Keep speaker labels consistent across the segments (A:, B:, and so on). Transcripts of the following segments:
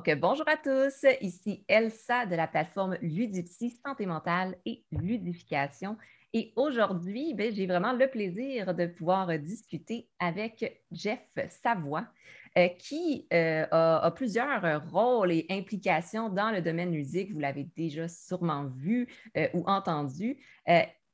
A: Donc, bonjour à tous, ici Elsa de la plateforme Ludipsy Santé mentale et ludification. Et aujourd'hui, j'ai vraiment le plaisir de pouvoir discuter avec Jeff Savoie, qui a plusieurs rôles et implications dans le domaine ludique. Vous l'avez déjà sûrement vu ou entendu.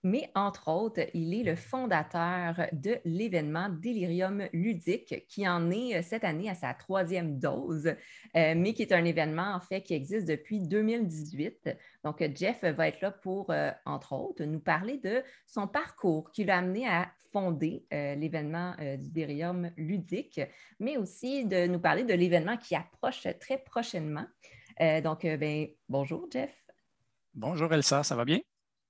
A: Mais entre autres, il est le fondateur de l'événement Delirium ludique qui en est cette année à sa troisième dose, mais qui est un événement en fait qui existe depuis 2018. Donc, Jeff va être là pour, entre autres, nous parler de son parcours qui l'a amené à fonder l'événement du Delirium ludique, mais aussi de nous parler de l'événement qui approche très prochainement. Donc, bonjour Jeff.
B: Bonjour Elsa, ça va bien?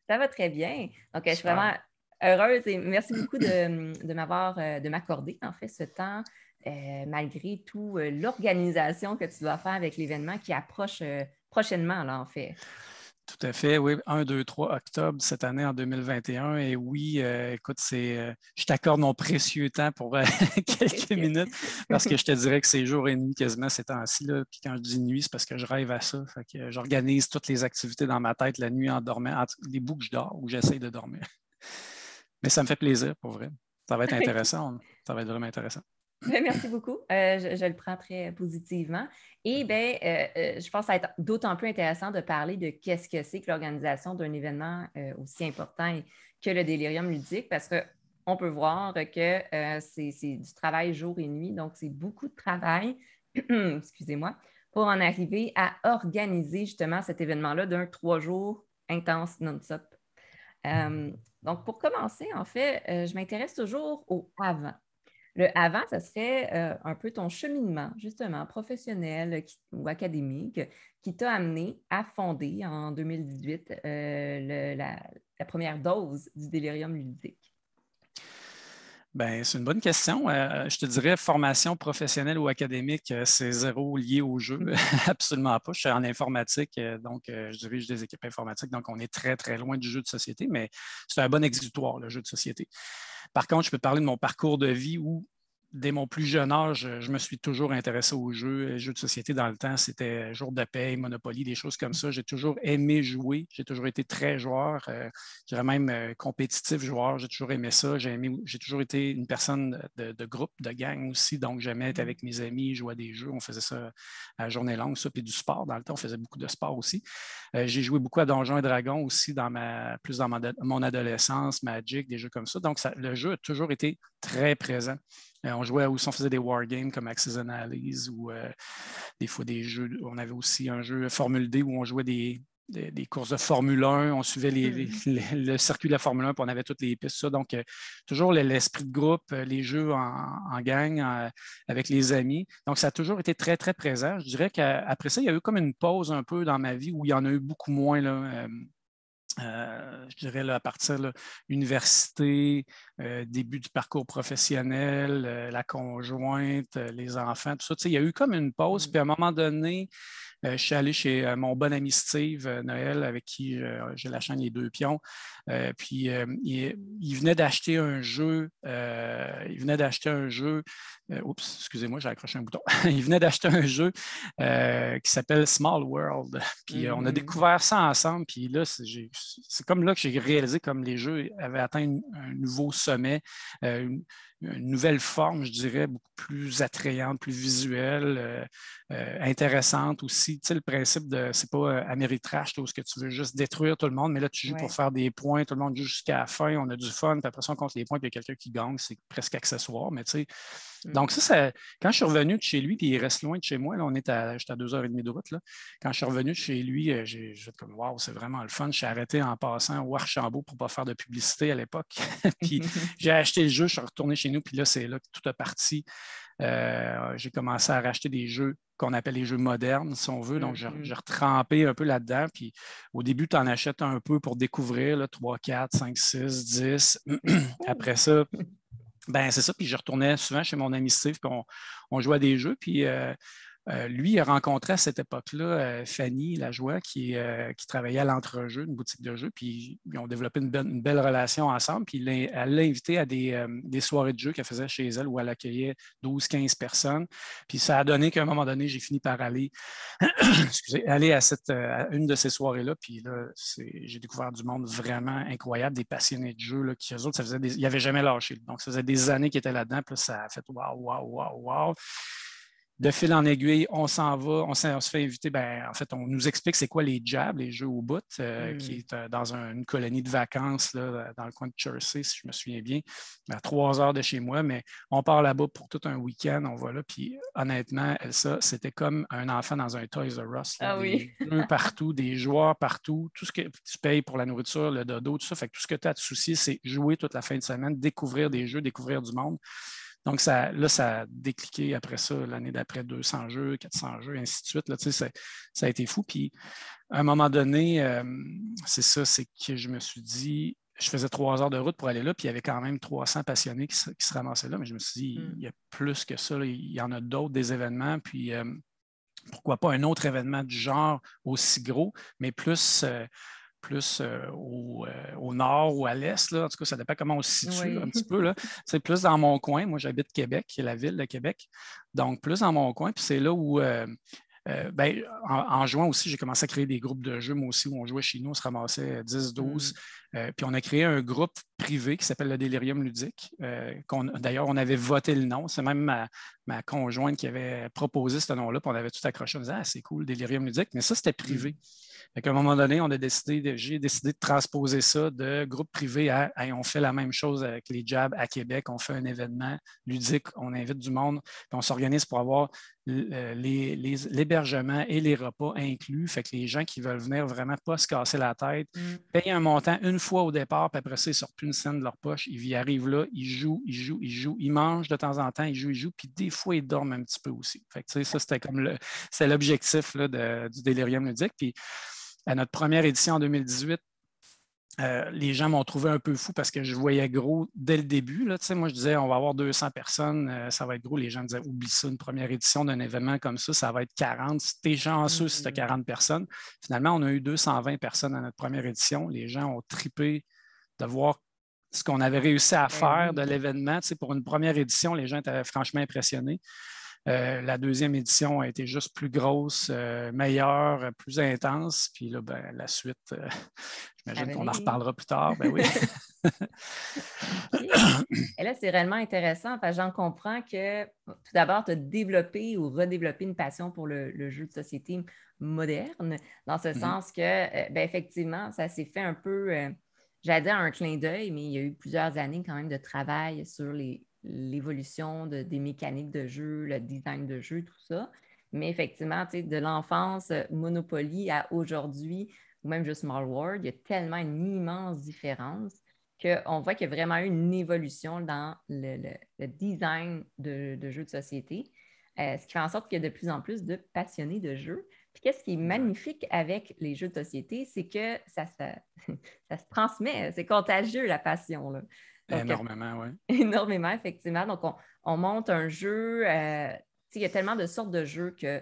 A: Ça va très bien. Donc, je suis
B: Super.
A: vraiment heureuse et merci beaucoup de m'accorder, en fait, ce temps, malgré tout l'organisation que tu dois faire avec l'événement qui approche prochainement, là, en fait.
B: Tout à fait, oui. 1, 2, 3 octobre cette année en 2021. Et oui, écoute, je t'accorde mon précieux temps pour quelques
A: Précieux.
B: minutes parce que je te dirais que c'est jour et nuit quasiment ces temps-ci, là. Puis quand je dis nuit, c'est parce que je rêve à ça. Fait que j'organise toutes les activités dans ma tête la nuit en dormant, les bouts que je dors ou j'essaye de dormir. Mais ça me fait plaisir pour vrai. Ça va être intéressant. Ça va être vraiment intéressant.
A: Merci beaucoup. Je le prends très positivement. Et je pense que ça va être d'autant plus intéressant de parler de qu'est-ce que c'est que l'organisation d'un événement aussi important que le délirium ludique, parce qu'on peut voir que c'est du travail jour et nuit, donc c'est beaucoup de travail, excusez-moi, pour en arriver à organiser justement cet événement-là d'un 3 jours intense non-stop. Donc, pour commencer, en fait, je m'intéresse toujours au avant. Le avant, ça serait un peu ton cheminement, justement, professionnel ou académique, qui t'a amené à fonder en 2018 la première dose du délirium ludique.
B: Ben, c'est une bonne question. Je te dirais formation professionnelle ou académique, c'est zéro lié au jeu. Absolument pas. Je suis en informatique, donc je dirige des équipes informatiques, donc on est très, très loin du jeu de société, mais c'est un bon exutoire, le jeu de société. Par contre, je peux parler de mon parcours de vie où, dès mon plus jeune âge, je me suis toujours intéressé aux jeux. Les jeux de société dans le temps, c'était jour de paye, Monopoly, des choses comme ça. J'ai toujours aimé jouer. J'ai toujours été très joueur. Je dirais même compétitif joueur. J'ai toujours aimé ça. J'ai toujours été une personne de groupe, de gang aussi. Donc, j'aimais être avec mes amis, jouer à des jeux. On faisait ça à journée longue, ça, puis du sport. Dans le temps, on faisait beaucoup de sport aussi. J'ai joué beaucoup à Donjons et Dragons aussi, plus dans mon adolescence, Magic, des jeux comme ça. Donc, le jeu a toujours été très présent. On jouait aussi, on faisait des wargames comme Axis and Allies ou des fois des jeux. On avait aussi un jeu Formule D où on jouait des courses de Formule 1. On suivait le circuit de la Formule 1 puis on avait toutes les pistes. Ça. Donc, toujours l'esprit de groupe, les jeux en gang avec les amis. Donc, ça a toujours été très, très présent. Je dirais qu'après ça, il y a eu comme une pause un peu dans ma vie où il y en a eu beaucoup moins. Là, je dirais là, à partir de l'université, début du parcours professionnel, la conjointe, les enfants, tout ça. Il y a eu comme une pause. Puis à un moment donné, je suis allé chez mon bon ami Steve Noël, avec qui j'ai la chaîne Les Deux Pions. Puis il venait d'acheter un jeu. Il venait d'acheter un jeu. Oups, excusez-moi, j'ai accroché un bouton. Il venait d'acheter un jeu qui s'appelle Small World. Puis on a découvert ça ensemble. Puis là, c'est comme là que j'ai réalisé comme les jeux avaient atteint un nouveau sommet. Une nouvelle forme, je dirais, beaucoup plus attrayante, plus visuelle, intéressante aussi. Tu sais, le principe de, c'est pas Ameritrash, où ce que tu veux juste détruire tout le monde, mais là, tu joues pour
A: Ouais.
B: faire des points, tout le monde joue jusqu'à la fin, on a du fun, puis après ça, on compte les points, puis il y a quelqu'un qui gagne, c'est presque accessoire, mais tu sais. Donc, quand je suis revenu de chez lui, puis il reste loin de chez moi, là, j'étais à 2h30 de route, là. Quand je suis revenu de chez lui, j'ai fait comme, waouh, c'est vraiment le fun. Je suis arrêté en passant au Archambault pour ne pas faire de publicité à l'époque. Puis j'ai acheté le jeu, je suis retourné chez nous, puis là, c'est là que tout est parti. J'ai commencé à racheter des jeux qu'on appelle les jeux modernes, si on veut. Donc, j'ai retrempé un peu là-dedans. Puis au début, tu en achètes un peu pour découvrir, là, 3, 4, 5, 6, 10. Après ça, ben c'est ça. Puis je retournais souvent chez mon ami Steve, puis on jouait à des jeux. Puis Lui, il a rencontré à cette époque-là Fanny Lajoie, qui travaillait à l'entrejeu, une boutique de jeux, puis ils ont développé une belle relation ensemble. Puis elle l'a invité à des soirées de jeux qu'elle faisait chez elle où elle accueillait 12-15 personnes. Puis ça a donné qu'à un moment donné, j'ai fini par aller, aller à une de ces soirées-là. Puis là, j'ai découvert du monde vraiment incroyable, des passionnés de jeux, là, qui eux autres, ils n'avaient jamais lâché. Donc, ça faisait des années qu'ils étaient là-dedans. Puis là, ça a fait waouh, waouh, waouh, waouh. De fil en aiguille, on s'en va, on se fait inviter. Ben, en fait, on nous explique c'est quoi les jabs, les jeux au bout, qui est dans une colonie de vacances là, dans le coin de Jersey, si je me souviens bien, à 3 heures de chez moi. Mais on part là-bas pour tout un week-end, on va là. Puis honnêtement, Elsa, c'était comme un enfant dans un Toys R Us. Là, des jeux partout, des joueurs partout, tout ce que tu payes pour la nourriture, le dodo, tout ça. Fait que tout ce que tu as à te soucier, c'est jouer toute la fin de semaine, découvrir des jeux, découvrir du monde. Donc, ça a décliqué après ça, l'année d'après 200 jeux, 400 jeux, ainsi de suite. Là, ça a été fou. Puis, à un moment donné, c'est que je me suis dit, je faisais 3 heures de route pour aller là, puis il y avait quand même 300 passionnés qui se ramassaient là, mais je me suis dit, il y a plus que ça. Là, il y en a d'autres, des événements, puis pourquoi pas un autre événement du genre aussi gros, mais plus au nord ou à l'est. Là. En tout cas, ça dépend comment on se situe un petit peu. Là. C'est plus dans mon coin. Moi, j'habite Québec, qui est la ville de Québec. Donc, plus dans mon coin. Puis c'est là où, en juin aussi, j'ai commencé à créer des groupes de jeux, moi aussi, où on jouait chez nous. On se ramassait 10-12. Puis on a créé un groupe privé qui s'appelle le Délirium Ludique. D'ailleurs, on avait voté le nom. C'est même ma conjointe qui avait proposé ce nom-là. Puis on avait tout accroché. On disait, ah, c'est cool, Délirium Ludique. Mais ça, c'était privé. À un moment donné, j'ai décidé de transposer ça de groupe privé à on fait la même chose avec les Jabs à Québec. On fait un événement ludique, on invite du monde, puis on s'organise pour avoir l'hébergement et les repas inclus. Fait que les gens qui veulent venir vraiment pas se casser la tête, payent un montant une fois au départ, puis après ça, ils ne sortent plus une scène de leur poche. Ils arrivent là, ils jouent, ils mangent de temps en temps, ils jouent, puis des fois, ils dorment un petit peu aussi. Fait que, ça, c'était comme c'est l'objectif là, du Délirium ludique. Puis à notre première édition en 2018, les gens m'ont trouvé un peu fou parce que je voyais gros dès le début. Là, moi, je disais, on va avoir 200 personnes, ça va être gros. Les gens me disaient, oublie ça, une première édition d'un événement comme ça va être 40. Si t'es chanceux, si t'as 40 personnes. Finalement, on a eu 220 personnes à notre première édition. Les gens ont tripé de voir ce qu'on avait réussi à faire de l'événement. Pour une première édition, les gens étaient franchement impressionnés. La deuxième édition a été juste plus grosse, meilleure, plus intense. Puis là, la suite, j'imagine qu'on en reparlera plus tard. Ben oui.
A: Et là, c'est réellement intéressant parce que j'en comprends que tout d'abord, tu as développé ou redéveloppé une passion pour le jeu de société moderne, dans ce sens que, effectivement, ça s'est fait un peu, j'allais dire un clin d'œil, mais il y a eu plusieurs années quand même de travail sur l'évolution des mécaniques de jeu, le design de jeu, tout ça. Mais effectivement, de l'enfance Monopoly à aujourd'hui, ou même juste Small World, il y a tellement une immense différence qu'on voit qu'il y a vraiment eu une évolution dans le design de jeux de société, ce qui fait en sorte qu'il y a de plus en plus de passionnés de jeux. Puis qu'est-ce qui est magnifique avec les jeux de société, c'est que ça se transmet, c'est contagieux la passion. Là. Donc,
B: énormément, oui.
A: Énormément, effectivement. Donc, on monte un jeu. Il y a tellement de sortes de jeux que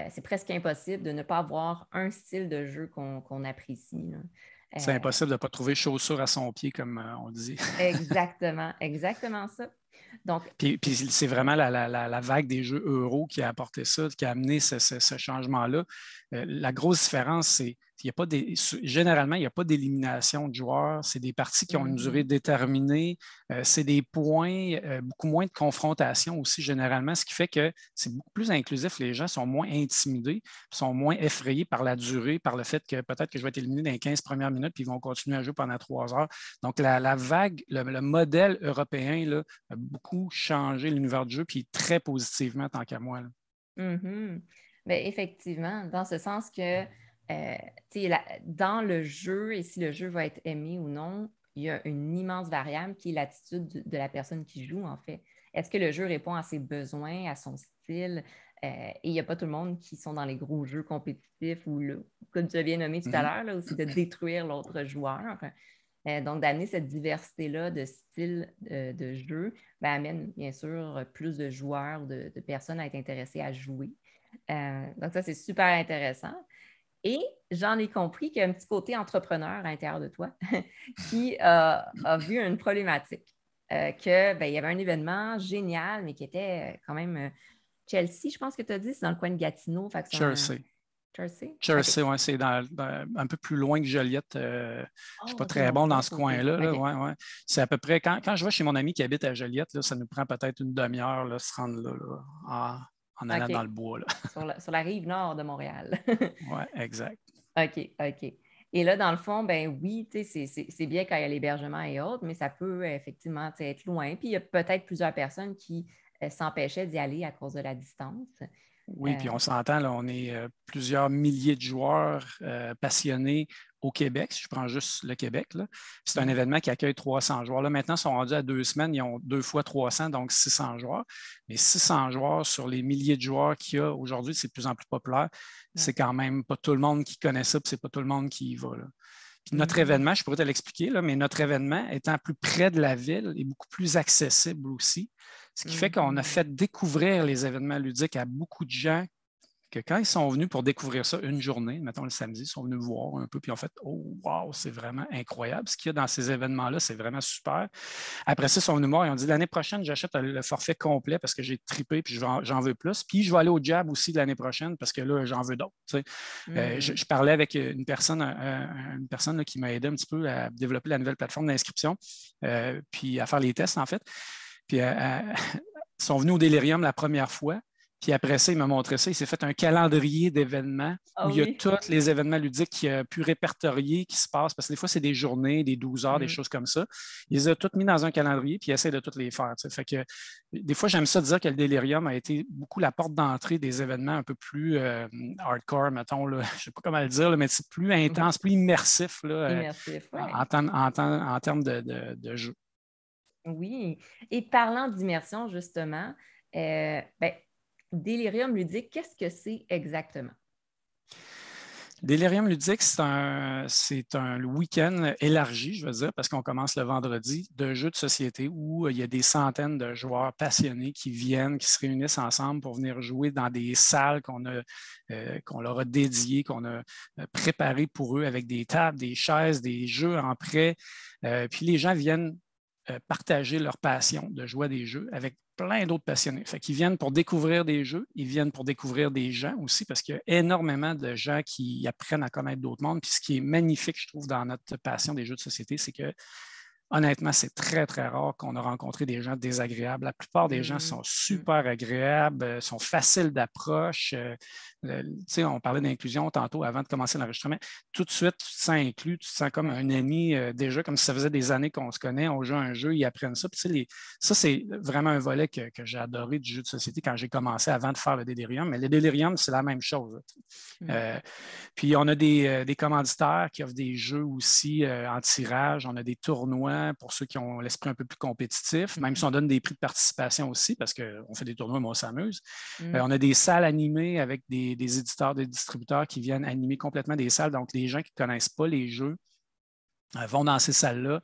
A: c'est presque impossible de ne pas avoir un style de jeu qu'on apprécie. Là.
B: C'est impossible de ne pas trouver chaussure à son pied, comme on dit.
A: Exactement, exactement ça. Donc,
B: puis c'est vraiment la vague des jeux euro qui a apporté ça, qui a amené ce changement-là. La grosse différence, c'est généralement, il n'y a pas d'élimination de joueurs. C'est des parties qui ont une durée déterminée. C'est des points, beaucoup moins de confrontation aussi, généralement, ce qui fait que c'est beaucoup plus inclusif. Les gens sont moins intimidés, sont moins effrayés par la durée, par le fait que peut-être que je vais être éliminé dans les 15 premières minutes, puis ils vont continuer à jouer pendant 3 heures. Donc, la vague, le modèle européen là, a beaucoup changé l'univers du jeu, puis très positivement, tant qu'à moi.
A: Bien, effectivement, dans ce sens que dans le jeu, et si le jeu va être aimé ou non, il y a une immense variable qui est l'attitude de la personne qui joue, en fait. Est-ce que le jeu répond à ses besoins, à son style? Et il n'y a pas tout le monde qui sont dans les gros jeux compétitifs ou, comme tu as bien nommé tout à l'heure, là, aussi de détruire l'autre joueur. Donc, d'amener cette diversité-là de styles de jeu amène bien sûr plus de joueurs, de personnes à être intéressées à jouer. Donc, ça, c'est super intéressant. Et j'en ai compris qu'il y a un petit côté entrepreneur à l'intérieur de toi qui a vu une problématique. Que, ben, il y avait un événement génial, mais qui était quand même Chelsea, je pense que tu as dit, c'est dans le coin de Gatineau. Fait que c'est un...
B: Jersey.
A: Jersey? OK.
B: Jersey, ouais, c'est un peu plus loin que Joliette. Je ne suis
A: Oh,
B: pas
A: OK,
B: très
A: donc
B: bon
A: de
B: dans
A: l'autre
B: ce
A: côté.
B: coin-là. Là,
A: OK.
B: ouais, ouais. C'est à peu près, quand je vais chez mon ami qui habite à Joliette, là, ça nous prend peut-être une demi-heure là, se rendre là, en allant
A: OK.
B: dans le bois. Là.
A: Sur la rive nord de Montréal.
B: Ouais, exact.
A: OK, OK. Et là, dans le fond, ben oui, c'est bien quand il y a l'hébergement et autres, mais ça peut effectivement être loin. Puis il y a peut-être plusieurs personnes qui s'empêchaient d'y aller à cause de la distance.
B: Oui,
A: Euh,
B: puis on s'entend, là, on est plusieurs milliers de joueurs passionnés au Québec, si je prends juste le Québec. Là. C'est un événement qui accueille 300 joueurs. Là, maintenant, ils sont rendus à 2 semaines, ils ont 2 fois 300, donc 600 joueurs. Mais 600 joueurs sur les milliers de joueurs qu'il y a aujourd'hui, c'est de plus en plus populaire. C'est quand même pas tout le monde qui connaît ça, puis c'est pas tout le monde qui y va. Là. Puis notre événement, je pourrais te l'expliquer, là, mais notre événement étant plus près de la ville est beaucoup plus accessible aussi. Ce qui fait qu'on a fait découvrir les événements ludiques à beaucoup de gens que quand ils sont venus pour découvrir ça une journée, mettons le samedi, ils sont venus voir un peu, puis ils ont fait oh, wow, c'est vraiment incroyable. Ce qu'il y a dans ces événements-là, c'est vraiment super. Après ça, ils sont venus voir, ils ont dit l'année prochaine, j'achète le forfait complet parce que j'ai trippé, puis j'en veux plus. Puis je vais aller au Jab aussi de l'année prochaine parce que là, j'en veux d'autres. Je parlais avec une personne là, qui m'a aidé un petit peu à développer la nouvelle plateforme d'inscription, puis à faire les tests, en fait. Puis ils sont venus au Délirium la première fois. Puis après ça, il m'a montré ça. Il s'est fait un calendrier d'événements
A: Ah
B: où il y a
A: oui.
B: tous les événements ludiques qui pu répertoriés qui se passent. Parce que des fois, c'est des journées, des 12 heures, des choses comme ça. Il les a toutes mis dans un calendrier puis il essaie de toutes les faire. Fait que, des fois, j'aime ça dire que le Délirium a été beaucoup la porte d'entrée des événements un peu plus hardcore, mettons. Là. Je ne sais pas comment le dire, là, mais c'est plus intense, plus immersif là,
A: Immersif, oui.
B: en termes de jeu.
A: Oui. Et parlant d'immersion, justement, ben, Délirium ludique, qu'est-ce que c'est exactement?
B: Délirium ludique, c'est un week-end élargi, je veux dire, parce qu'on commence le vendredi, de jeux de société où il y a des centaines de joueurs passionnés qui viennent, qui se réunissent ensemble pour venir jouer dans des salles qu'on leur a dédiées, qu'on a préparées pour eux avec des tables, des chaises, des jeux en prêt. Puis les gens viennent partager leur passion de jouer à des jeux avec plein d'autres passionnés. Fait qu'ils viennent pour découvrir des jeux, ils viennent pour découvrir des gens aussi, parce qu'il y a énormément de gens qui apprennent à connaître d'autres mondes. Puis ce qui est magnifique, je trouve, dans notre passion des jeux de société, c'est que honnêtement, c'est très, très rare qu'on a rencontré des gens désagréables. La plupart des gens sont super agréables, sont faciles d'approche. On parlait d'inclusion tantôt avant de commencer l'enregistrement. Tout de suite, tu te sens inclus, tu te sens comme un ami déjà, comme si ça faisait des années qu'on se connaît, on joue à un jeu, ils apprennent ça. Puis, ça, c'est vraiment un volet que j'ai adoré du jeu de société quand j'ai commencé avant de faire le Délirium. Mais le Délirium, c'est la même chose. Puis, on a des commanditaires qui offrent des jeux aussi en tirage. On a des tournois pour ceux qui ont l'esprit un peu plus compétitif, même si on donne des prix de participation aussi, parce qu'on fait des tournois, mais on s'amuse. On a des salles animées avec des éditeurs, des distributeurs qui viennent animer complètement des salles. Donc, les gens qui ne connaissent pas les jeux vont dans ces salles-là,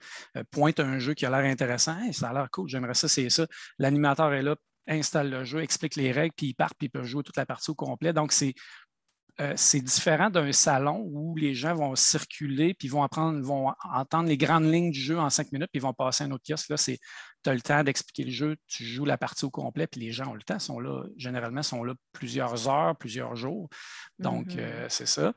B: pointent un jeu qui a l'air intéressant. Hey, ça a l'air cool, j'aimerais ça, c'est ça. L'animateur est là, installe le jeu, explique les règles, puis ils partent, puis ils peuvent jouer toute la partie au complet. Donc, c'est différent d'un salon où les gens vont circuler puis vont entendre les grandes lignes du jeu en 5 minutes puis ils vont passer à un autre kiosque. Là, tu as le temps d'expliquer le jeu, tu joues la partie au complet puis les gens ont le temps, généralement sont là plusieurs heures, plusieurs jours. Donc, c'est ça.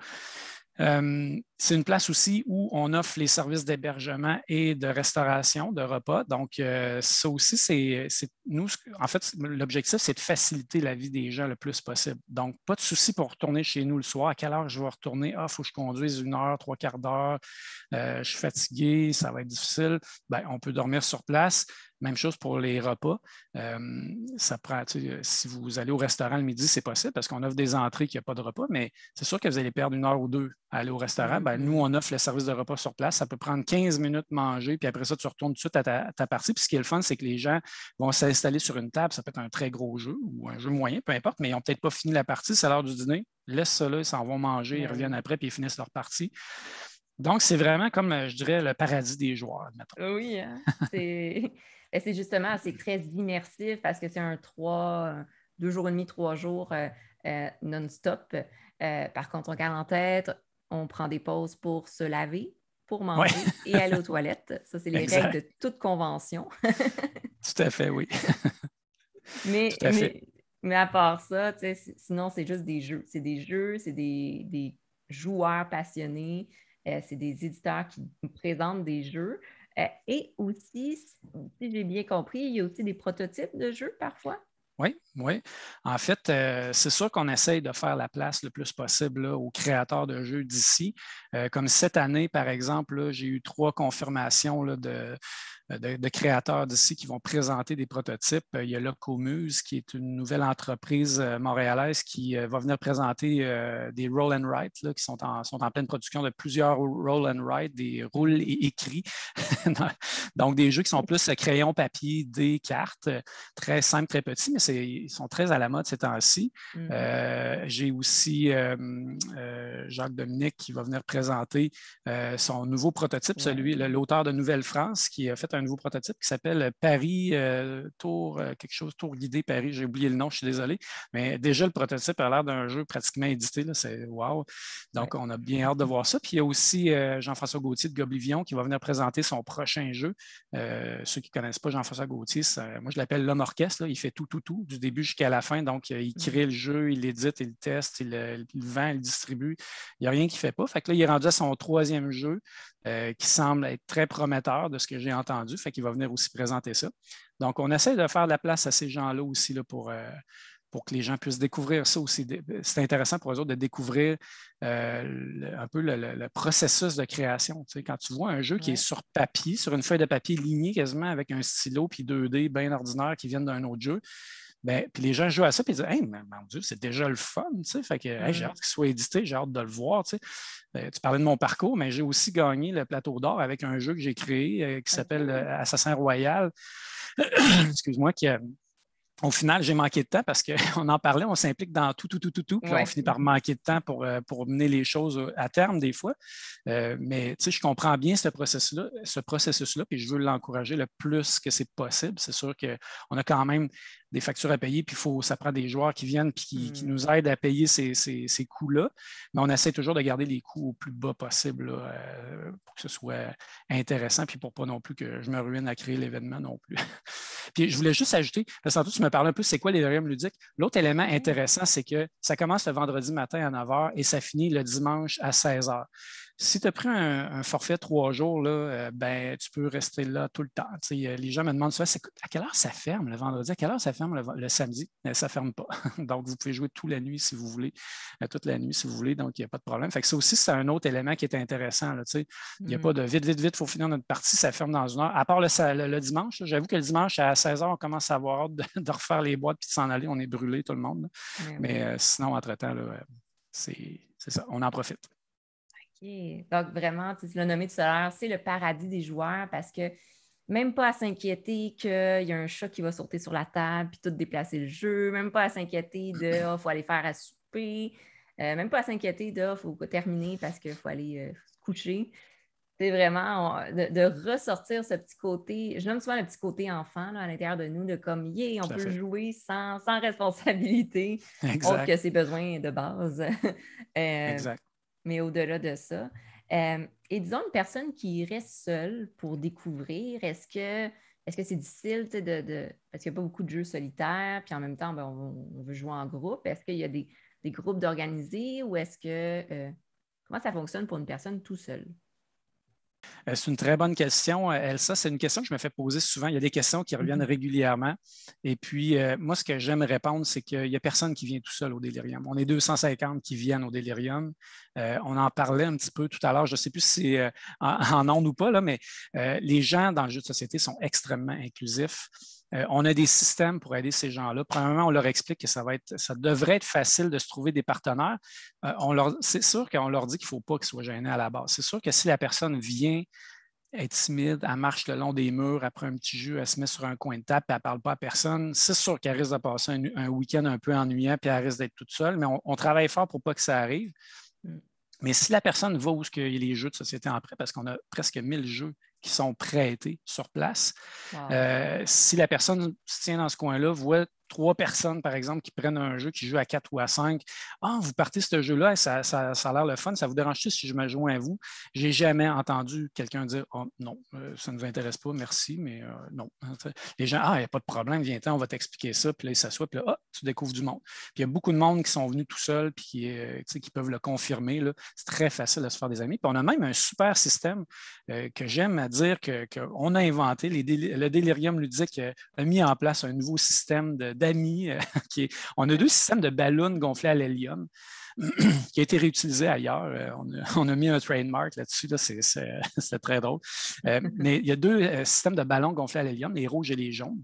B: C'est une place aussi où on offre les services d'hébergement et de restauration, de repas. Donc, ça aussi, c'est nous, en fait, l'objectif, c'est de faciliter la vie des gens le plus possible. Donc, pas de souci pour retourner chez nous le soir. À quelle heure je vais retourner? Ah, il faut que je conduise 1 heure, 3/4 d'heure. Je suis fatigué, ça va être difficile. Bien, on peut dormir sur place. Même chose pour les repas. Ça prend, si vous allez au restaurant le midi, c'est possible parce qu'on offre des entrées qu'il n'y a pas de repas, mais c'est sûr que vous allez perdre 1 heure ou 2 à aller au restaurant. Ben, nous, on offre le service de repas sur place. Ça peut prendre 15 minutes manger, puis après ça, tu retournes tout de suite à ta partie. Puis ce qui est le fun, c'est que les gens vont s'installer sur une table. Ça peut être un très gros jeu ou un jeu moyen, peu importe, mais ils n'ont peut-être pas fini la partie. C'est l'heure du dîner. Laisse ça là, ils s'en vont manger, ils reviennent après, puis ils finissent leur partie. Donc, c'est vraiment comme, je dirais, le paradis des joueurs, admettons.
A: Oui, hein? C'est justement, c'est très immersif parce que c'est 2 jours et demi, 3 jours non-stop. Par contre, on garde en tête, on prend des pauses pour se laver, pour manger
B: Ouais.
A: et aller aux toilettes. Ça, c'est les règles de
B: Exact.
A: toute convention.
B: Tout à fait, oui.
A: Mais,
B: Tout à fait.
A: mais, mais à part ça, sinon, c'est juste des jeux. C'est des jeux, c'est des joueurs passionnés, c'est des éditeurs qui nous présentent des jeux. Et aussi, si j'ai bien compris, il y a aussi des prototypes de jeux parfois.
B: Oui, oui. En fait, c'est sûr qu'on essaye de faire la place le plus possible là, aux créateurs de jeux d'ici. Comme cette année, par exemple, là, j'ai eu 3 confirmations là, de créateurs d'ici qui vont présenter des prototypes. Il y a Locomuse, qui est une nouvelle entreprise montréalaise qui va venir présenter des roll and write, là, qui sont en pleine production de plusieurs roll and write, des roules et écrits. Donc, des jeux qui sont plus crayon, papier, dés, cartes, très simples, très petits, mais ils sont très à la mode ces temps-ci. J'ai aussi Jacques Dominique qui va venir présenter son nouveau prototype, celui, l'auteur de Nouvelle-France, qui a fait un nouveau prototype qui s'appelle Paris Tour, quelque chose, Tour guidé Paris, j'ai oublié le nom, je suis désolé. Mais déjà, le prototype a l'air d'un jeu pratiquement édité, là, c'est wow. Donc, on a bien hâte de voir ça. Puis il y a aussi Jean-François Gauthier de Goblivion qui va venir présenter son prochain jeu. Ceux qui ne connaissent pas Jean-François Gauthier, moi je l'appelle l'homme orchestre, là. Il fait tout, du début jusqu'à la fin. Donc, il crée le jeu, il l'édite, il le teste, il le vend, il le distribue. Il n'y a rien qu'il ne fait pas. Fait que là, il est rendu à son 3e jeu qui semble être très prometteur de ce que j'ai entendu. Fait qu'il va venir aussi présenter ça. Donc, on essaie de faire de la place à ces gens-là aussi là, pour que les gens puissent découvrir ça aussi. C'est intéressant pour eux autres de découvrir un peu le processus de création. Tu sais, quand tu vois un jeu qui est sur papier, sur une feuille de papier lignée quasiment avec un stylo puis 2D bien ordinaire qui viennent d'un autre jeu, ben, puis les gens jouent à ça et disent hey, mon Dieu, c'est déjà le fun. Tu sais, fait que hey, j'ai hâte qu'il soit édité, j'ai hâte de le voir. Tu sais. Tu parlais de mon parcours, mais j'ai aussi gagné le plateau d'or avec un jeu que j'ai créé qui s'appelle Assassin Royal. Excuse-moi, au final, j'ai manqué de temps parce qu'on en parlait, on s'implique dans tout, puis là, on finit par manquer de temps pour mener les choses à terme des fois. Mais tu sais, je comprends bien ce processus-là, puis je veux l'encourager le plus que c'est possible. C'est sûr qu'on a quand même des factures à payer, puis ça prend des joueurs qui viennent puis qui nous aident à payer ces coûts-là. Mais on essaie toujours de garder les coûts au plus bas possible là, pour que ce soit intéressant, puis pour pas non plus que je me ruine à créer l'événement non plus. Puis je voulais juste ajouter, parce que tantôt tu me parlais un peu, c'est quoi les Delirium ludiques? L'autre élément intéressant, c'est que ça commence le vendredi matin à 9 h et ça finit le dimanche à 16 h. Si tu as pris un forfait 3 jours, là, ben, tu peux rester là tout le temps. Les gens me demandent souvent, à quelle heure ça ferme le vendredi? À quelle heure ça ferme le samedi? Ça ne ferme pas. Donc, vous pouvez jouer toute la nuit si vous voulez. Toute la nuit si vous voulez, donc il n'y a pas de problème. Fait que ça aussi, c'est un autre élément qui est intéressant. Là, il n'y a pas de vite, il faut finir notre partie, ça ferme dans 1 heure. À part le dimanche, j'avoue que le dimanche, à 16 h, on commence à avoir hâte de refaire les boîtes et de s'en aller. On est brûlé, tout le monde. Mais sinon, entre-temps, c'est ça, on en profite.
A: OK. Donc, vraiment, tu l'as nommé tout à l'heure, c'est le paradis des joueurs parce que même pas à s'inquiéter qu'il y a un chat qui va sauter sur la table puis tout déplacer le jeu, même pas à s'inquiéter de faut aller faire à souper, même pas à s'inquiéter de faut terminer parce qu'il faut aller se coucher. C'est vraiment de ressortir ce petit côté, je nomme souvent le petit côté enfant là, à l'intérieur de nous, de comme, on peut jouer sans responsabilité, autre que ses besoins de base.
B: Exact.
A: Mais au-delà de ça. Et disons, une personne qui reste seule pour découvrir, est-ce que c'est difficile parce qu'il n'y a pas beaucoup de jeux solitaires, puis en même temps, ben, on veut jouer en groupe. Est-ce qu'il y a des groupes d'organisés ou est-ce que comment ça fonctionne pour une personne tout seule?
B: C'est une très bonne question, Elsa. C'est une question que je me fais poser souvent. Il y a des questions qui reviennent régulièrement. Et puis, moi, ce que j'aime répondre, c'est qu'il n'y a personne qui vient tout seul au Délirium. On est 250 qui viennent au Délirium. On en parlait un petit peu tout à l'heure. Je ne sais plus si c'est en ondes ou pas, là, mais les gens dans le jeu de société sont extrêmement inclusifs. On a des systèmes pour aider ces gens-là. Premièrement, on leur explique que ça devrait être facile de se trouver des partenaires. C'est sûr qu'on leur dit qu'il ne faut pas qu'ils soient gênés à la base. C'est sûr que si la personne vient être timide, elle marche le long des murs après un petit jeu, elle se met sur un coin de table et elle ne parle pas à personne, c'est sûr qu'elle risque de passer un week-end un peu ennuyant puis elle risque d'être toute seule, mais on travaille fort pour pas que ça arrive. Mais si la personne va où il y a les jeux de société en prêt, parce qu'on a presque 1000 jeux qui sont prêtés sur place, si la personne se tient dans ce coin-là, voit 3 personnes, par exemple, qui prennent un jeu, qui jouent à 4 ou à 5. Ah, vous partez ce jeu-là, ça a l'air le fun, ça vous dérange-tu si je me joins à vous? J'ai jamais entendu quelqu'un dire « Oh non, ça ne nous intéresse pas, merci, mais non. » Les gens « Ah, il n'y a pas de problème, viens-t'en, on va t'expliquer ça. » Puis là, ils s'assoient, puis là, ah, tu découvres du monde. Puis il y a beaucoup de monde qui sont venus tout seuls, puis qui peuvent le confirmer. Là. C'est très facile de se faire des amis. Puis on a même un super système que j'aime à dire qu'on a inventé. Le Délirium ludique a mis en place un nouveau système d'amis. On a 2 systèmes de ballons gonflés à l'hélium qui a été réutilisé ailleurs. On a mis un trademark là-dessus. Là, c'est très drôle. Mais il y a 2 systèmes de ballons gonflés à l'hélium, les rouges et les jaunes.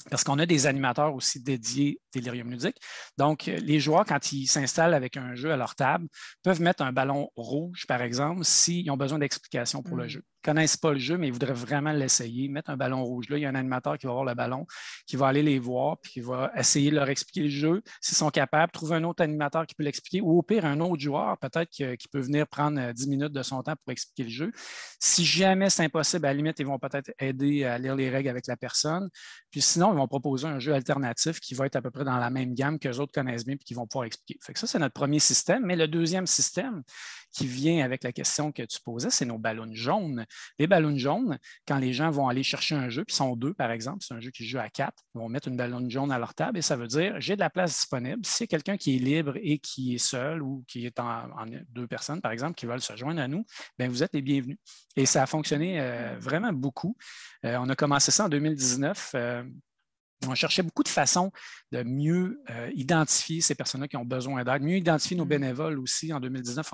B: Parce qu'on a des animateurs aussi dédiés Délirium ludique. Donc, les joueurs, quand ils s'installent avec un jeu à leur table, peuvent mettre un ballon rouge, par exemple, s'ils ont besoin d'explications pour le jeu. Ils ne connaissent pas le jeu, mais ils voudraient vraiment l'essayer. Mettre un ballon rouge là, il y a un animateur qui va voir le ballon, qui va aller les voir, puis qui va essayer de leur expliquer le jeu. S'ils sont capables, trouver un autre animateur qui peut l'expliquer, ou au pire, un autre joueur, peut-être qui peut venir prendre 10 minutes de son temps pour expliquer le jeu. Si jamais c'est impossible, à la limite, ils vont peut-être aider à lire les règles avec la personne. Puis sinon, ils vont proposer un jeu alternatif qui va être à peu près dans la même gamme qu'eux autres connaissent bien et qui vont pouvoir expliquer. Fait que ça, c'est notre premier système. Mais le deuxième système qui vient avec la question que tu posais, c'est nos ballons jaunes. Les ballons jaunes, quand les gens vont aller chercher un jeu, puis ils sont 2, par exemple, c'est un jeu qui joue à 4, ils vont mettre une ballon jaune à leur table et ça veut dire j'ai de la place disponible. Si c'est quelqu'un qui est libre et qui est seul ou qui est en 2 personnes, par exemple, qui veulent se joindre à nous, bien, vous êtes les bienvenus. Et ça a fonctionné vraiment beaucoup. On a commencé ça en 2019. On cherchait beaucoup de façons de mieux identifier ces personnes-là qui ont besoin d'aide, mieux identifier nos bénévoles aussi. En 2019,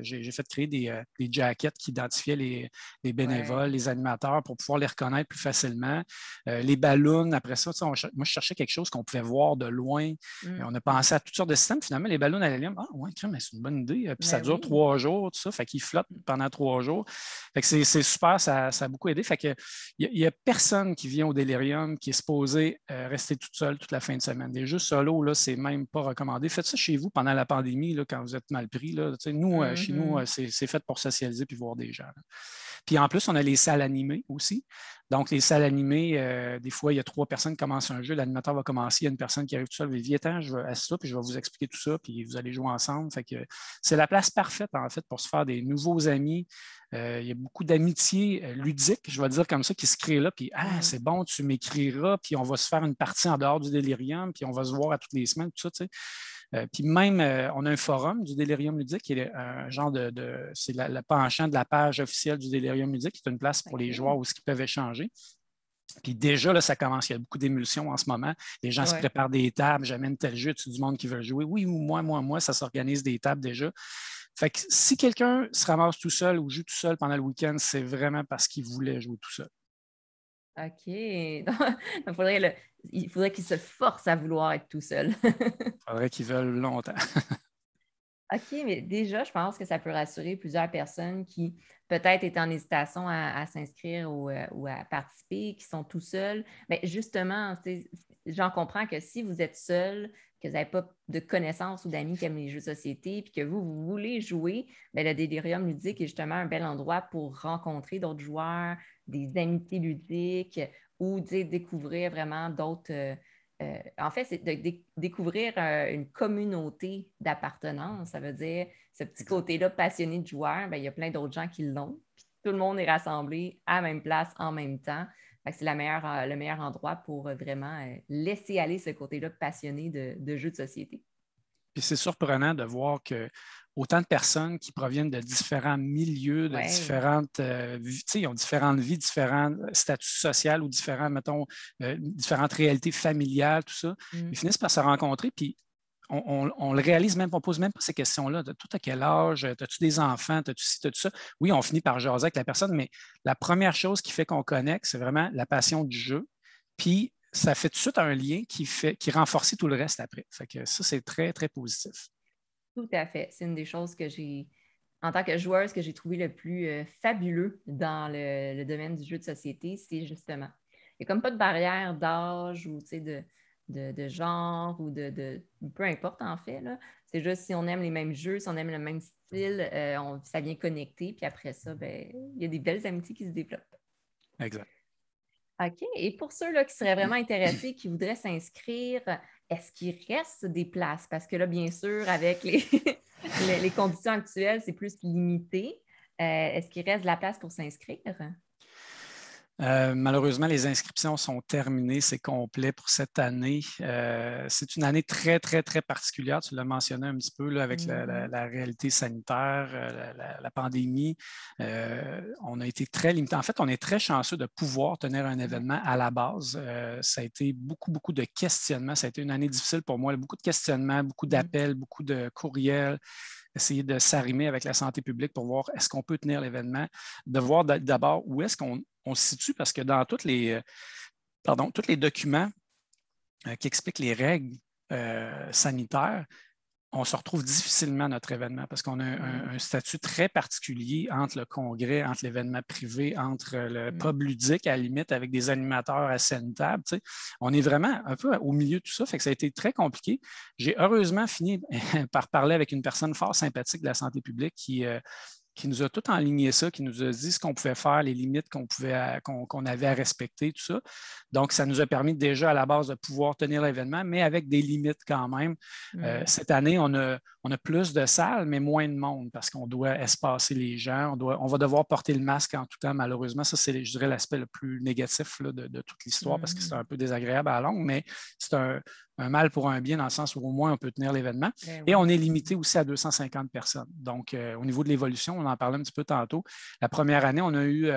B: j'ai fait créer des jackets qui identifiaient les bénévoles, les animateurs pour pouvoir les reconnaître plus facilement. Les ballons, après ça, moi, je cherchais quelque chose qu'on pouvait voir de loin. On a pensé à toutes sortes de systèmes. Finalement, les ballons à l'hélium, ah ouais, c'est une bonne idée. Puis ça dure 3 jours, tout ça. Fait qu'ils flottent pendant 3 jours. Fait que c'est super, ça a beaucoup aidé. Fait que il n'y a personne qui vient au Délirium qui est supposé rester toute seule toute la fin de semaine. Les jeux solo, là, c'est même pas recommandé. Faites ça chez vous pendant la pandémie, là, quand vous êtes mal pris. Là. Nous, chez nous, c'est fait pour socialiser puis voir des gens. Là. Puis en plus, on a les salles animées aussi. Donc, les salles animées, des fois, il y a 3 personnes qui commencent un jeu, l'animateur va commencer, il y a une personne qui arrive tout seul, viens-t'en, je vais assis là, puis je vais vous expliquer tout ça, puis vous allez jouer ensemble. Fait que c'est la place parfaite, en fait, pour se faire des nouveaux amis. Il y a beaucoup d'amitiés ludiques, je vais dire comme ça, qui se créent là, puis c'est bon, tu m'écriras, puis on va se faire une partie en dehors du Délirium, puis on va se voir à toutes les semaines, tout ça, tu sais. Puis même, on a un forum du Délirium ludique qui est un genre c'est le penchant de la page officielle du Délirium ludique, qui est une place pour les joueurs où ils peuvent échanger. Puis déjà, là, ça commence. Il y a beaucoup d'émulsions en ce moment. Les gens se préparent des tables. J'amène tel jeu, tu du monde qui veut jouer. Oui, ou moi, ça s'organise des tables déjà. Fait que si quelqu'un se ramasse tout seul ou joue tout seul pendant le week-end, c'est vraiment parce qu'il voulait jouer tout seul.
A: OK. Il faudrait qu'il se force à vouloir être tout seul.
B: Il faudrait qu'ils veulent longtemps.
A: OK, mais déjà, je pense que ça peut rassurer plusieurs personnes qui peut-être étaient en hésitation à s'inscrire ou à participer, qui sont tout seuls. Mais justement, j'en comprends que si vous êtes seul, que vous n'avez pas de connaissances ou d'amis qui aiment les jeux de société, puis que vous voulez jouer, bien, le Délirium ludique est justement un bel endroit pour rencontrer d'autres joueurs, des amitiés ludiques ou découvrir vraiment d'autres. En fait, c'est de découvrir une communauté d'appartenance. Ça veut dire, ce petit côté-là passionné de joueurs, bien, il y a plein d'autres gens qui l'ont. Puis tout le monde est rassemblé à la même place en même temps. C'est le meilleur endroit pour vraiment laisser aller ce côté-là passionné de jeux de société.
B: Puis c'est surprenant de voir que autant de personnes qui proviennent de différents milieux, de différentes vies, ils ont différentes vies, différents statuts sociaux ou différentes réalités familiales, tout ça. Ils finissent par se rencontrer, puis on le réalise même, on ne pose même pas ces questions-là. Toi, à quel âge? As-tu des enfants? As-tu ci, as-tu ça? Oui, on finit par jaser avec la personne, mais la première chose qui fait qu'on connecte, c'est vraiment la passion du jeu. Puis, ça fait tout de suite un lien qui renforce tout le reste après. Fait que ça, c'est très, très positif.
A: Tout à fait. C'est une des choses en tant que joueuse, que j'ai trouvé le plus fabuleux dans le domaine du jeu de société, c'est justement, il n'y a comme pas de barrière d'âge ou de genre ou peu importe en fait. Là. C'est juste si on aime les mêmes jeux, si on aime le même style, ça vient connecter. Puis après ça, ben, il y a des belles amitiés qui se développent.
B: Exact.
A: OK. Et pour ceux-là qui seraient vraiment intéressés, qui voudraient s'inscrire, est-ce qu'il reste des places? Parce que là, bien sûr, avec les, les conditions actuelles, c'est plus limité. Est-ce qu'il reste de la place pour s'inscrire?
B: Malheureusement, les inscriptions sont terminées, c'est complet pour cette année. C'est une année très, très, très particulière. Tu l'as mentionné un petit peu là, avec la réalité sanitaire, la pandémie. On a été très limité. En fait, on est très chanceux de pouvoir tenir un événement à la base. Ça a été beaucoup, beaucoup de questionnements. Ça a été une année difficile pour moi. Beaucoup de questionnements, beaucoup d'appels, beaucoup de courriels. Essayer de s'arrimer avec la santé publique pour voir est-ce qu'on peut tenir l'événement, de voir d'abord où est-ce qu'on se situe, parce que dans tous les documents qui expliquent les règles sanitaires, on se retrouve difficilement à notre événement parce qu'on a un statut très particulier entre le congrès, entre l'événement privé, entre le pub ludique, à la limite, avec des animateurs assez une table. Tu sais. On est vraiment un peu au milieu de tout ça, fait que ça a été très compliqué. J'ai heureusement fini par parler avec une personne fort sympathique de la santé publique qui nous a tout enligné ça, qui nous a dit ce qu'on pouvait faire, les limites qu'on avait à respecter, tout ça. Donc, ça nous a permis déjà à la base de pouvoir tenir l'événement, mais avec des limites quand même. Cette année, on a plus de salles, mais moins de monde parce qu'on doit espacer les gens. On va devoir porter le masque en tout temps, malheureusement. Ça, c'est, je dirais, l'aspect le plus négatif là, de toute l'histoire parce que c'est un peu désagréable à la longue, mais c'est un mal pour un bien dans le sens où au moins on peut tenir l'événement. Et on est limité aussi à 250 personnes. Donc, au niveau de l'évolution, on en parlait un petit peu tantôt. La première année, on a eu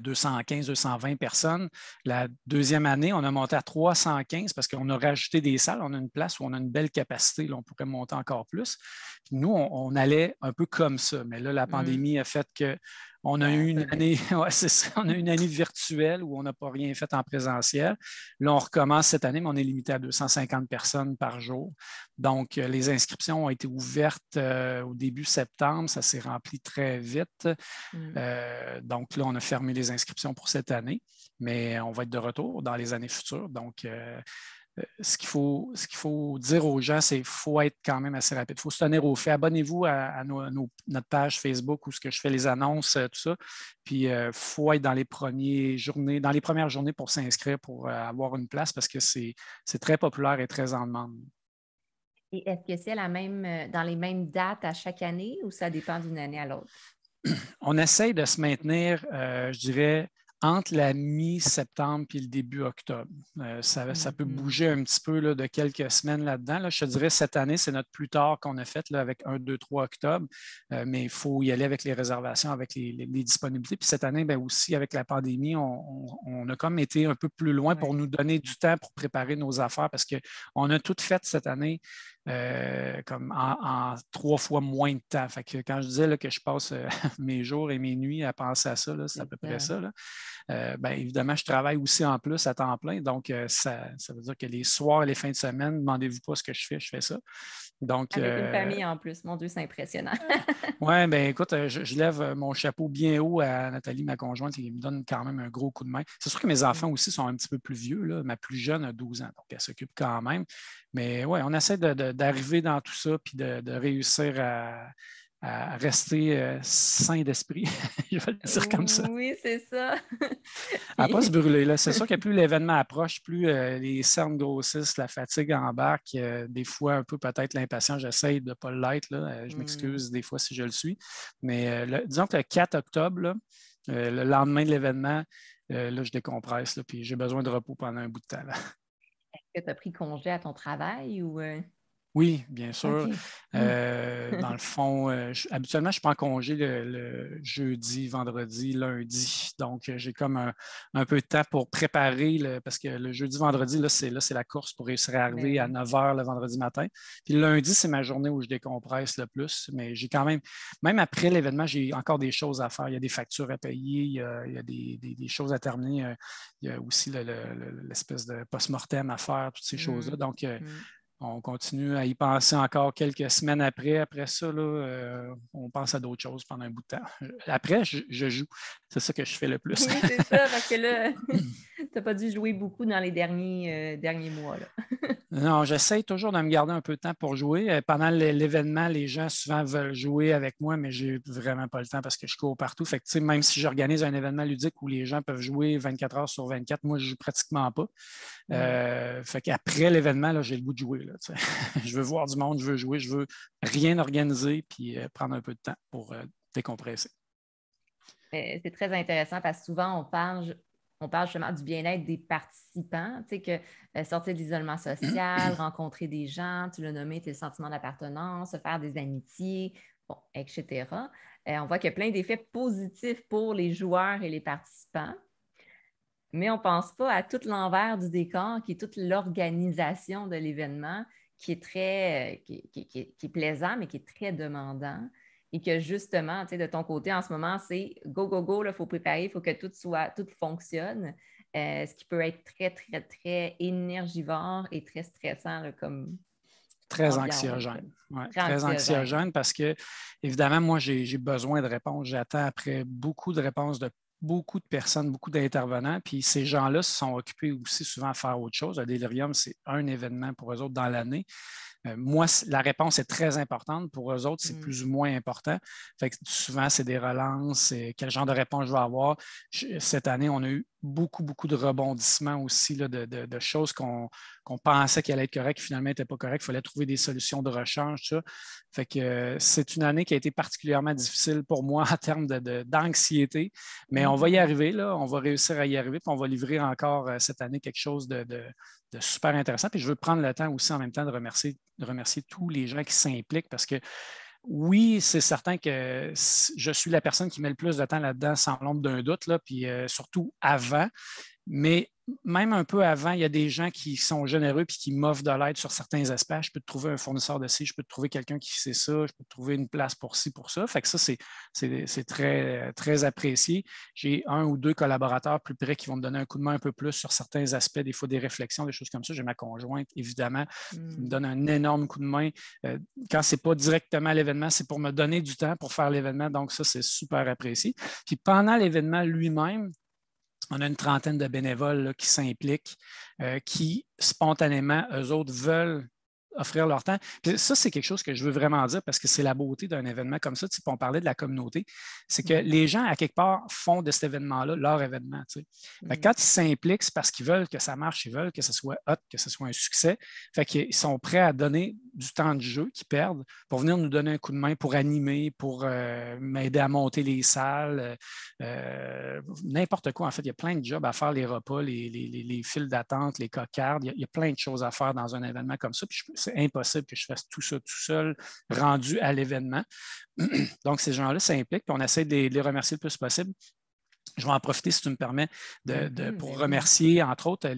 B: 215, 220 personnes. La deuxième année, on a monté à 315 parce qu'on a rajouté des salles. On a une place où on a une belle capacité. Là, on pourrait monter encore plus. Puis nous, on allait un peu comme ça. Mais là, la pandémie a fait que on a eu une année, c'est ça, on a une année virtuelle où on n'a pas rien fait en présentiel. Là, on recommence cette année, mais on est limité à 250 personnes par jour. Donc, les inscriptions ont été ouvertes au début septembre. Ça s'est rempli très vite. Donc, là, on a fermé les inscriptions pour cette année, mais on va être de retour dans les années futures. Donc, ce qu'il faut dire aux gens, c'est qu'il faut être quand même assez rapide. Il faut se tenir au fait. Abonnez-vous à notre page Facebook où ce que je fais les annonces, tout ça. Puis, il faut être dans les premières journées pour s'inscrire, pour avoir une place parce que c'est très populaire et très en demande.
A: Et est-ce que c'est dans les mêmes dates à chaque année ou ça dépend d'une année à l'autre?
B: On essaye de se maintenir, je dirais, entre la mi-septembre et le début octobre. Ça peut bouger un petit peu là, de quelques semaines là-dedans. Là, je te dirais, cette année, c'est notre plus tard qu'on a fait là, avec 1, 2, 3 octobre, mais il faut y aller avec les réservations, avec les disponibilités. Puis cette année, bien, aussi, avec la pandémie, on a comme été un peu plus loin pour nous donner du temps pour préparer nos affaires parce qu'on a tout fait cette année. Comme en 3 fois moins de temps. Fait que quand je disais là, que je passe mes jours et mes nuits à penser à ça, c'est à peu près ça. Là. Bien, évidemment, je travaille aussi en plus à temps plein. Donc, ça veut dire que les soirs et les fins de semaine, ne demandez-vous pas ce que je fais ça. Donc,
A: avec une famille en plus, mon Dieu, c'est impressionnant.
B: Oui, bien écoute, je lève mon chapeau bien haut à Nathalie, ma conjointe, qui me donne quand même un gros coup de main. C'est sûr que mes enfants aussi sont un petit peu plus vieux. Là. Ma plus jeune a 12 ans, donc elle s'occupe quand même. Mais oui, on essaie d'arriver dans tout ça puis de réussir à rester sain d'esprit. Je vais le dire comme ça.
A: Oui, c'est ça.
B: À ne pas se brûler. Là. C'est sûr que plus l'événement approche, plus les cernes grossissent, la fatigue embarque. Des fois, un peu peut-être l'impatience. J'essaie de ne pas l'être. Je m'excuse des fois si je le suis. Mais disons que le 4 octobre, là, le lendemain de l'événement, là, je décompresse. Là, puis j'ai besoin de repos pendant un bout de temps. Là.
A: Est-ce que tu as pris congé à ton travail ou...
B: Oui, bien sûr.
A: OK.
B: Dans le fond, habituellement, je prends congé le jeudi, vendredi, lundi. Donc, j'ai comme un peu de temps pour préparer, parce que le jeudi, vendredi, là, c'est la course pour réussir à arriver à 9 h le vendredi matin. Puis le lundi, c'est ma journée où je décompresse le plus. Mais j'ai quand même après l'événement, j'ai encore des choses à faire. Il y a des factures à payer, il y a des choses à terminer. Il y a aussi l'espèce de post-mortem à faire, toutes ces choses-là. Donc, on continue à y penser encore quelques semaines après. Après ça, là, on pense à d'autres choses pendant un bout de temps. Après, je joue. C'est ça que je fais le plus.
A: Oui, c'est ça, parce que là, n'as pas dû jouer beaucoup dans les derniers mois, là.
B: Non, j'essaie toujours de me garder un peu de temps pour jouer. Pendant l'événement, les gens souvent veulent jouer avec moi, mais j'ai vraiment pas le temps parce que je cours partout. Fait que, tu sais, même si j'organise un événement ludique où les gens peuvent jouer 24 heures sur 24, moi, je joue pratiquement pas. Fait qu'après l'événement, là, j'ai le goût de jouer, là, tu sais. Je veux voir du monde, je veux jouer, je veux rien organiser puis prendre un peu de temps pour décompresser.
A: C'est très intéressant parce que souvent, on parle justement du bien-être des participants, tu sais, que sortir de l'isolement social, rencontrer des gens, tu l'as nommé, le sentiment d'appartenance, se faire des amitiés, bon, etc. On voit qu'il y a plein d'effets positifs pour les joueurs et les participants, mais on ne pense pas à tout l'envers du décor, qui est toute l'organisation de l'événement, qui est très, qui est plaisant, mais qui est très demandant. Et que justement, tu sais, de ton côté, en ce moment, c'est go, go, go, il faut préparer, il faut que tout fonctionne, ce qui peut être très, très, très énergivore et très stressant là, comme
B: Très
A: ambiance.
B: anxiogène. Ouais,
A: Très
B: très
A: anxiogène.
B: anxiogène parce que, évidemment, moi, j'ai besoin de réponses. J'attends après beaucoup de réponses de beaucoup de personnes, beaucoup d'intervenants. Puis ces gens-là se sont occupés aussi souvent à faire autre chose. Le Delirium, c'est un événement pour eux autres dans l'année. Moi, la réponse est très importante. Pour eux autres, c'est plus ou moins important. Fait que souvent, c'est des relances. Quel genre de réponse je vais avoir? Cette année, on a eu beaucoup, beaucoup de rebondissements aussi là, de choses qu'on pensait qu'elle allait être correcte, finalement, n'était pas correcte. Il fallait trouver des solutions de rechange, tout ça. Fait que c'est une année qui a été particulièrement difficile pour moi en termes d'anxiété. Mais on va y arriver, là. On va réussir à y arriver, puis on va livrer encore cette année quelque chose de super intéressant. Puis je veux prendre le temps aussi en même temps de remercier tous les gens qui s'impliquent parce que oui, c'est certain que je suis la personne qui met le plus de temps là-dedans sans l'ombre d'un doute, là, puis surtout avant. Mais même un peu avant, il y a des gens qui sont généreux et qui m'offrent de l'aide sur certains aspects. Je peux te trouver un fournisseur de ci, je peux te trouver quelqu'un qui sait ça, je peux te trouver une place pour ci, pour ça. Fait que ça, c'est très, très apprécié. J'ai un ou deux collaborateurs plus près qui vont me donner un coup de main un peu plus sur certains aspects, des fois des réflexions, des choses comme ça. J'ai ma conjointe, évidemment, qui me donne un énorme coup de main. Quand ce n'est pas directement l'événement, c'est pour me donner du temps pour faire l'événement. Donc, ça, c'est super apprécié. Puis pendant l'événement lui-même, on a une trentaine de bénévoles là, qui s'impliquent, qui spontanément, eux autres, veulent offrir leur temps. Puis ça, c'est quelque chose que je veux vraiment dire parce que c'est la beauté d'un événement comme ça. Tu sais, on parlait de la communauté. C'est que les gens, à quelque part, font de cet événement-là leur événement. Tu sais. Quand ils s'impliquent, c'est parce qu'ils veulent que ça marche, ils veulent que ce soit hot, que ce soit un succès. Fait qu'ils sont prêts à donner du temps de jeu qu'ils perdent pour venir nous donner un coup de main, pour animer, pour m'aider à monter les salles, n'importe quoi. En fait, il y a plein de jobs à faire, les repas, les files d'attente, les cocardes. Il y a plein de choses à faire dans un événement comme ça. Puis c'est impossible que je fasse tout ça tout seul, rendu à l'événement. Donc, ces gens-là s'impliquent, puis on essaie de les remercier le plus possible. Je vais en profiter, si tu me permets, pour remercier, entre autres,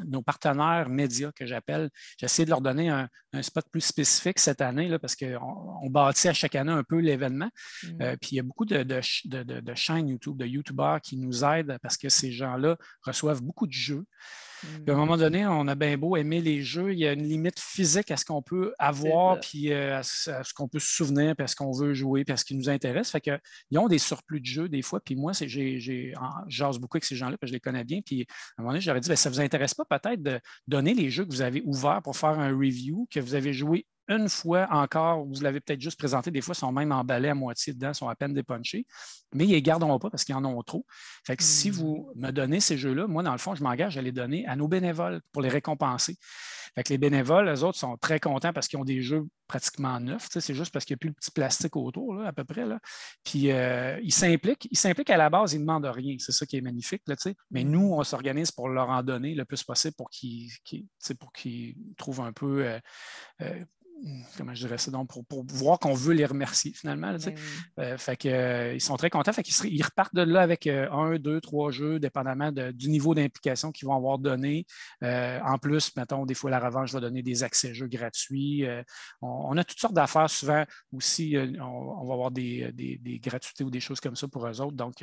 B: nos partenaires médias que j'appelle. J'ai essayé de leur donner un spot plus spécifique cette année, là, parce qu'on bâtit à chaque année un peu l'événement. Puis il y a beaucoup de chaînes YouTube, de YouTubeurs qui nous aident parce que ces gens-là reçoivent beaucoup de jeux. Puis à un moment donné, on a bien beau aimer les jeux, il y a une limite physique à ce qu'on peut avoir, puis à ce qu'on peut se souvenir, puis à ce qu'on veut jouer, puis à ce qui nous intéresse. Fait qu'ils ont des surplus de jeux des fois. Puis moi, j'ose beaucoup avec ces gens-là, puis je les connais bien. Puis à un moment donné, j'aurais dit, ça ne vous intéresse pas peut-être de donner les jeux que vous avez ouverts pour faire un review, que vous avez joué une fois encore, vous l'avez peut-être juste présenté, des fois, ils sont même emballés à moitié dedans, sont à peine dépunchés, mais ils ne les garderont pas parce qu'ils en ont trop. Fait que si vous me donnez ces jeux-là, moi, dans le fond, je m'engage à les donner à nos bénévoles pour les récompenser. Fait que les bénévoles, eux autres, sont très contents parce qu'ils ont des jeux pratiquement neufs. C'est juste parce qu'il n'y a plus le petit plastique autour, là, à peu près. Là. Puis ils s'impliquent. Ils s'impliquent à la base, ils ne demandent rien. C'est ça qui est magnifique. Là, mais nous, on s'organise pour leur en donner le plus possible pour qu'ils trouvent un peu comment je dirais ça, donc pour voir qu'on veut les remercier finalement. Là, fait que, ils sont très contents. Fait qu'ils repartent de là avec 1, 2, 3 jeux, dépendamment du niveau d'implication qu'ils vont avoir donné. En plus, mettons, des fois, la revanche va donner des accès jeux gratuits. On a toutes sortes d'affaires. Souvent aussi, on va avoir des gratuités ou des choses comme ça pour eux autres. Donc,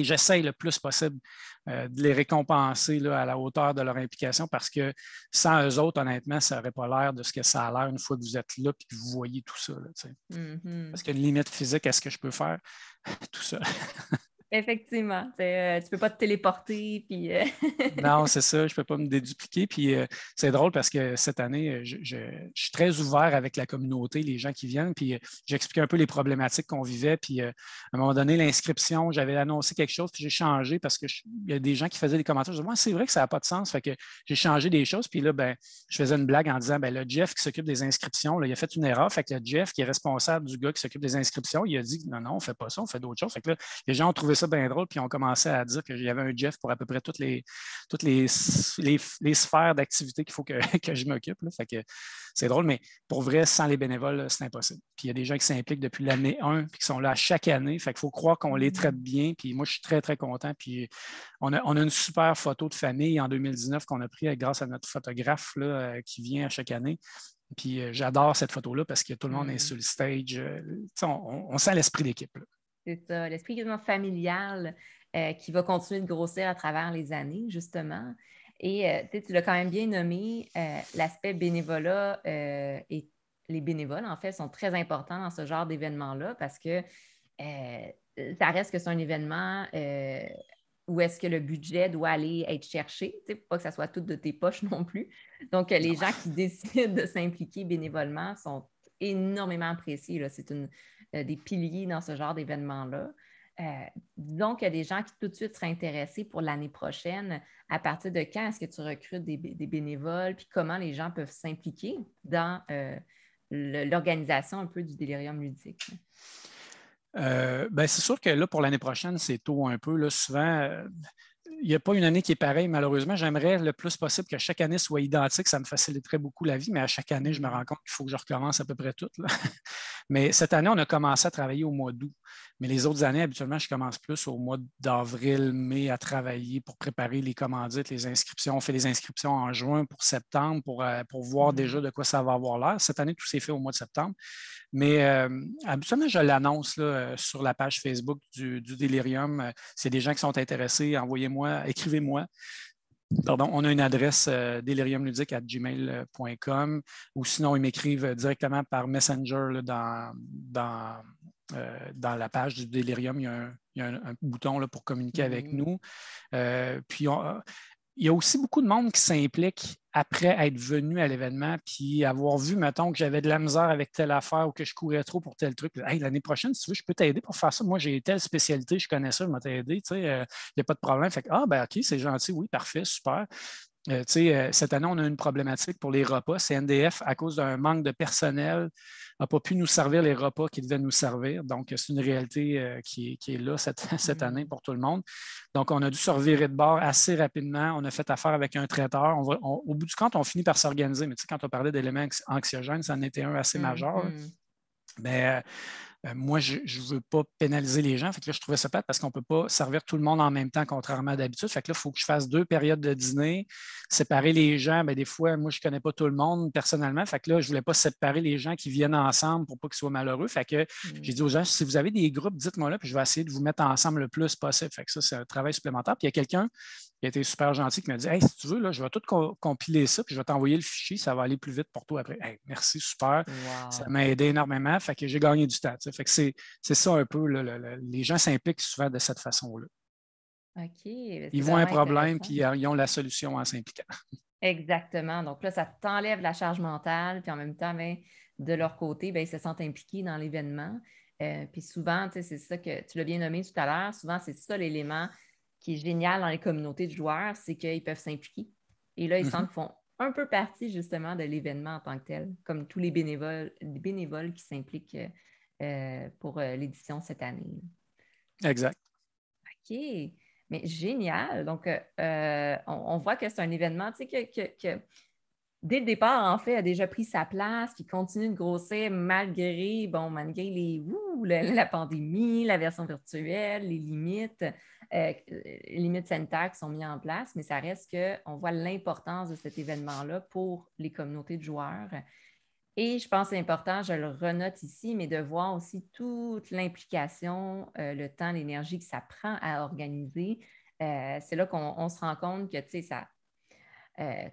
B: j'essaye le plus possible de les récompenser là, à la hauteur de leur implication parce que sans eux autres, honnêtement, ça n'aurait pas l'air de ce que ça a l'air une fois que vous êtes là et que vous voyez tout ça. Là, parce qu'il y a une limite physique à ce que je peux faire tout seul.
A: Effectivement. Tu ne peux pas te téléporter. Puis,
B: Non, c'est ça, je ne peux pas me dédupliquer. Puis c'est drôle parce que cette année, je suis très ouvert avec la communauté, les gens qui viennent, puis j'explique un peu les problématiques qu'on vivait. Puis à un moment donné, l'inscription, j'avais annoncé quelque chose, puis j'ai changé parce qu'il y a des gens qui faisaient des commentaires. Je disais, c'est vrai que ça n'a pas de sens. Fait que j'ai changé des choses. Puis là, ben, je faisais une blague en disant, ben, le Jeff qui s'occupe des inscriptions, là, il a fait une erreur. Fait que le Jeff, qui est responsable du gars qui s'occupe des inscriptions, il a dit, non, on ne fait pas ça, on fait d'autres choses. Fait que là, les gens ont trouvé ça bien drôle, puis ont commencé à dire qu'il y avait un Jeff pour à peu près toutes les sphères d'activité qu'il faut que, que je m'occupe. Là. Fait que c'est drôle, mais pour vrai, sans les bénévoles, c'est impossible. Puis il y a des gens qui s'impliquent depuis l'année 1 puis qui sont là chaque année. Fait qu'il faut croire qu'on les traite bien. Puis moi, je suis très, très content. Puis on a une super photo de famille en 2019 qu'on a pris grâce à notre photographe là, qui vient à chaque année. Puis j'adore cette photo-là parce que tout le monde est sur le stage. On sent l'esprit d'équipe. Là.
A: C'est ça, l'esprit quasiment familial qui va continuer de grossir à travers les années, justement. Et tu l'as quand même bien nommé, l'aspect bénévolat et les bénévoles, en fait, sont très importants dans ce genre d'événement-là parce que ça reste que c'est un événement où est-ce que le budget doit aller être cherché, pour pas que ça soit tout de tes poches non plus. Donc, les gens qui décident de s'impliquer bénévolement sont énormément appréciés. Là. C'est des piliers dans ce genre d'événement-là. Disons qu'il y a des gens qui tout de suite seraient intéressés pour l'année prochaine. À partir de quand est-ce que tu recrutes des bénévoles, puis comment les gens peuvent s'impliquer dans l'organisation un peu du délirium ludique?
B: Ben, c'est sûr que là, pour l'année prochaine, c'est tôt un peu. Là, souvent, il n'y a pas une année qui est pareille, malheureusement. J'aimerais le plus possible que chaque année soit identique. Ça me faciliterait beaucoup la vie, mais à chaque année, je me rends compte qu'il faut que je recommence à peu près tout. Là. Mais cette année, on a commencé à travailler au mois d'août. Mais les autres années, habituellement, je commence plus au mois d'avril, mai à travailler pour préparer les commandites, les inscriptions. On fait les inscriptions en juin pour septembre pour voir déjà de quoi ça va avoir l'air. Cette année, tout s'est fait au mois de septembre. Mais habituellement, je l'annonce là, sur la page Facebook du Délirium. S'il y a des gens qui sont intéressés, envoyez-moi, écrivez-moi. Pardon, on a une adresse deliriumludique@gmail.com ou sinon, ils m'écrivent directement par Messenger là, dans la page du Délirium. Il y a un bouton là, pour communiquer avec nous. Puis, il y a aussi beaucoup de monde qui s'implique après être venu à l'événement puis avoir vu, mettons, que j'avais de la misère avec telle affaire ou que je courais trop pour tel truc. Hey, l'année prochaine, si tu veux, je peux t'aider pour faire ça. Moi, j'ai telle spécialité, je connais ça, je vais t'aider. Il n'y a pas de problème. Fait que, ben OK, c'est gentil, oui, parfait, super. Cette année, on a une problématique pour les repas. CNDF, à cause d'un manque de personnel, n'a pas pu nous servir les repas qui devaient nous servir. Donc, c'est une réalité qui est là cette année pour tout le monde. Donc, on a dû se revirer de bord assez rapidement. On a fait affaire avec un traiteur. Au bout du compte, on finit par s'organiser. Mais quand on parlait d'éléments anxiogènes, ça en était un assez majeur. Mais moi, je ne veux pas pénaliser les gens. Fait que là, je trouvais ça plate parce qu'on ne peut pas servir tout le monde en même temps, contrairement à d'habitude. Fait que là, il faut que je fasse 2 périodes de dîner, séparer les gens. Bien, des fois, moi, je ne connais pas tout le monde personnellement. Fait que là, je ne voulais pas séparer les gens qui viennent ensemble pour pas qu'ils soient malheureux. Fait que j'ai dit aux gens, si vous avez des groupes, dites-moi là, puis je vais essayer de vous mettre ensemble le plus possible. Fait que ça, c'est un travail supplémentaire. Puis il y a quelqu'un qui a été super gentil qui m'a dit, hey, si tu veux, là, je vais tout compiler ça, puis je vais t'envoyer le fichier, ça va aller plus vite pour toi après. Hey, merci, super. Wow. Ça m'a aidé énormément. Fait que j'ai gagné du temps. Fait que c'est ça un peu. Là, les gens s'impliquent souvent de cette façon-là.
A: OK.
B: Ils voient un problème, puis ils ont la solution en s'impliquant.
A: Exactement. Donc là, ça t'enlève la charge mentale, puis en même temps, bien, de leur côté, bien, ils se sentent impliqués dans l'événement. Puis souvent, c'est ça que tu l'as bien nommé tout à l'heure, souvent, c'est ça l'élément qui est génial dans les communautés de joueurs, c'est qu'ils peuvent s'impliquer. Et là, ils sentent qu'ils font un peu partie justement de l'événement en tant que tel, comme tous les bénévoles qui s'impliquent pour l'édition cette année.
B: Exact.
A: OK. Mais génial. Donc, on voit que c'est un événement que dès le départ, en fait, a déjà pris sa place, puis continue de grossir malgré la pandémie, la version virtuelle, les limites sanitaires qui sont mises en place, mais ça reste qu'on voit l'importance de cet événement-là pour les communautés de joueurs. Et je pense que c'est important, je le renote ici, mais de voir aussi toute l'implication, le temps, l'énergie que ça prend à organiser. C'est là qu'on se rend compte que, tu sais,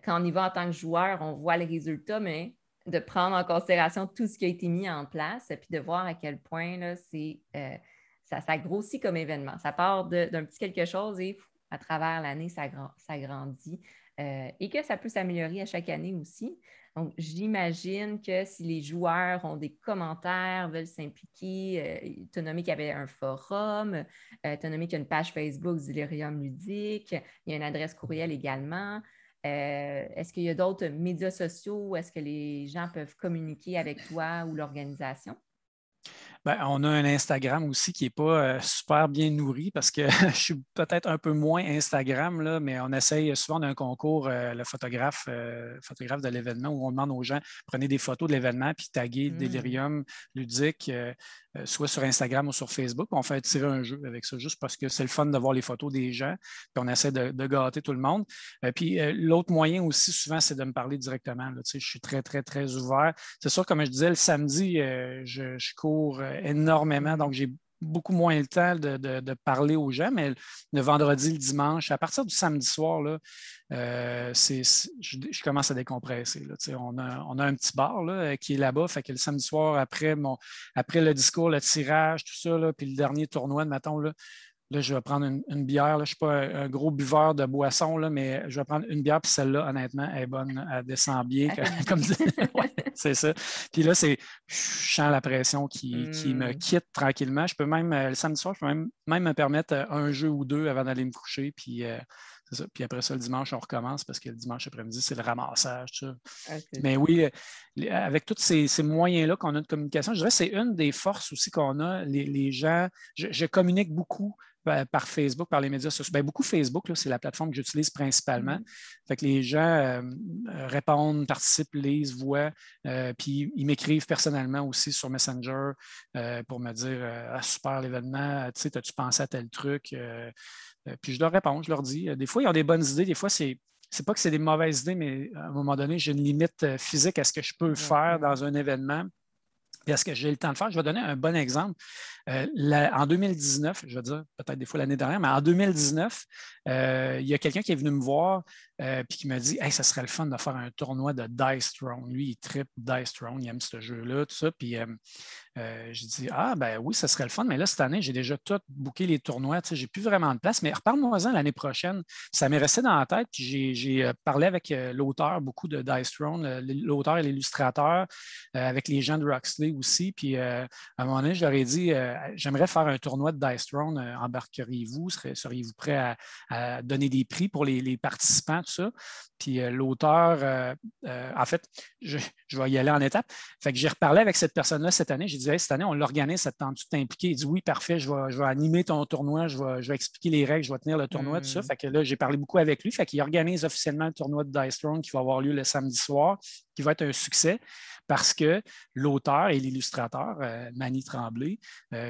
A: quand on y va en tant que joueur, on voit les résultats, mais de prendre en considération tout ce qui a été mis en place, puis de voir à quel point là, ça grossit comme événement. Ça part d'un petit quelque chose et à travers l'année, ça grandit. Et que ça peut s'améliorer à chaque année aussi. Donc, j'imagine que si les joueurs ont des commentaires, veulent s'impliquer, tu as nommé qu'il y avait un forum, tu as nommé qu'il y a une page Facebook Zilerium Ludique, il y a une adresse courriel également. Est-ce qu'il y a d'autres médias sociaux où est-ce que les gens peuvent communiquer avec toi ou l'organisation?
B: Ben, on a un Instagram aussi qui n'est pas super bien nourri parce que je suis peut-être un peu moins Instagram, là, mais on essaye souvent d'un concours, le photographe de l'événement, où on demande aux gens, prenez des photos de l'événement puis taguez Delirium Ludique, soit sur Instagram ou sur Facebook. On fait tirer un jeu avec ça, juste parce que c'est le fun de voir les photos des gens, puis on essaie de gâter tout le monde. Puis l'autre moyen aussi, souvent, c'est de me parler directement. Là, je suis très, très, très ouvert. C'est sûr, comme je disais, le samedi, je cours énormément, donc j'ai beaucoup moins le temps de parler aux gens, mais le vendredi, le dimanche, à partir du samedi soir, là, je commence à décompresser. Là, on a un petit bar là, qui est là-bas, fait que le samedi soir, après le discours, le tirage, tout ça, là, puis le dernier tournoi, mettons, là, je vais prendre une bière. Là. Je ne suis pas un gros buveur de boisson, là, mais je vais prendre une bière, puis celle-là, honnêtement, elle est bonne, elle descend bien. Comme ouais, c'est ça. Puis là, je sens la pression qui me quitte tranquillement. Je peux même, le samedi soir, je peux même me permettre un jeu ou deux avant d'aller me coucher. Puis, c'est ça. Puis après ça, le dimanche, on recommence parce que le dimanche après-midi, c'est le ramassage. Tout ça. Mais oui, avec tous ces moyens-là qu'on a de communication, je dirais que c'est une des forces aussi qu'on a. Les gens, je communique beaucoup par Facebook, par les médias sociaux. Bien, beaucoup Facebook, là, c'est la plateforme que j'utilise principalement. Fait que les gens répondent, participent, lisent, voient, puis ils m'écrivent personnellement aussi sur Messenger pour me dire ah, super l'événement, tu sais, as-tu pensé à tel truc? Puis je leur réponds, je leur dis. Des fois, ils ont des bonnes idées, des fois, c'est pas que c'est des mauvaises idées, mais à un moment donné, j'ai une limite physique à ce que je peux faire dans un événement. Et est-ce que j'ai le temps de faire? Je vais donner un bon exemple. En 2019, je vais dire peut-être des fois l'année dernière, mais en 2019, il y a quelqu'un qui est venu me voir et qui m'a dit hey, ça serait le fun de faire un tournoi de Dice Throne. Lui, il trippe Dice Throne, il aime ce jeu-là, tout ça. Puis j'ai dit ah, ben oui, ça serait le fun, mais là, cette année, j'ai déjà tout booké les tournois. Je n'ai plus vraiment de place, mais reparle-moi-en l'année prochaine. Ça m'est resté dans la tête, puis j'ai parlé avec l'auteur beaucoup de Dice Throne, l'auteur et l'illustrateur, avec les gens de Roxley aussi. Puis à un moment donné, je leur ai dit j'aimerais faire un tournoi de Dice Throne. Embarqueriez-vous? Seriez-vous prêt à donner des prix pour les participants, tout ça? Puis l'auteur, en fait, je vais y aller en étapes. Fait que j'ai reparlé avec cette personne-là cette année. J'ai dit hey, cette année, on l'organise, ça te tente-tu de t'impliquer? Il dit oui, parfait, je vais animer ton tournoi, je vais expliquer les règles, je vais tenir le tournoi, tout ça. Fait que là, j'ai parlé beaucoup avec lui. Fait qu'il organise officiellement le tournoi de Dice Throne qui va avoir lieu le samedi soir, qui va être un succès parce que l'auteur et l'illustrateur, Manny Tremblay,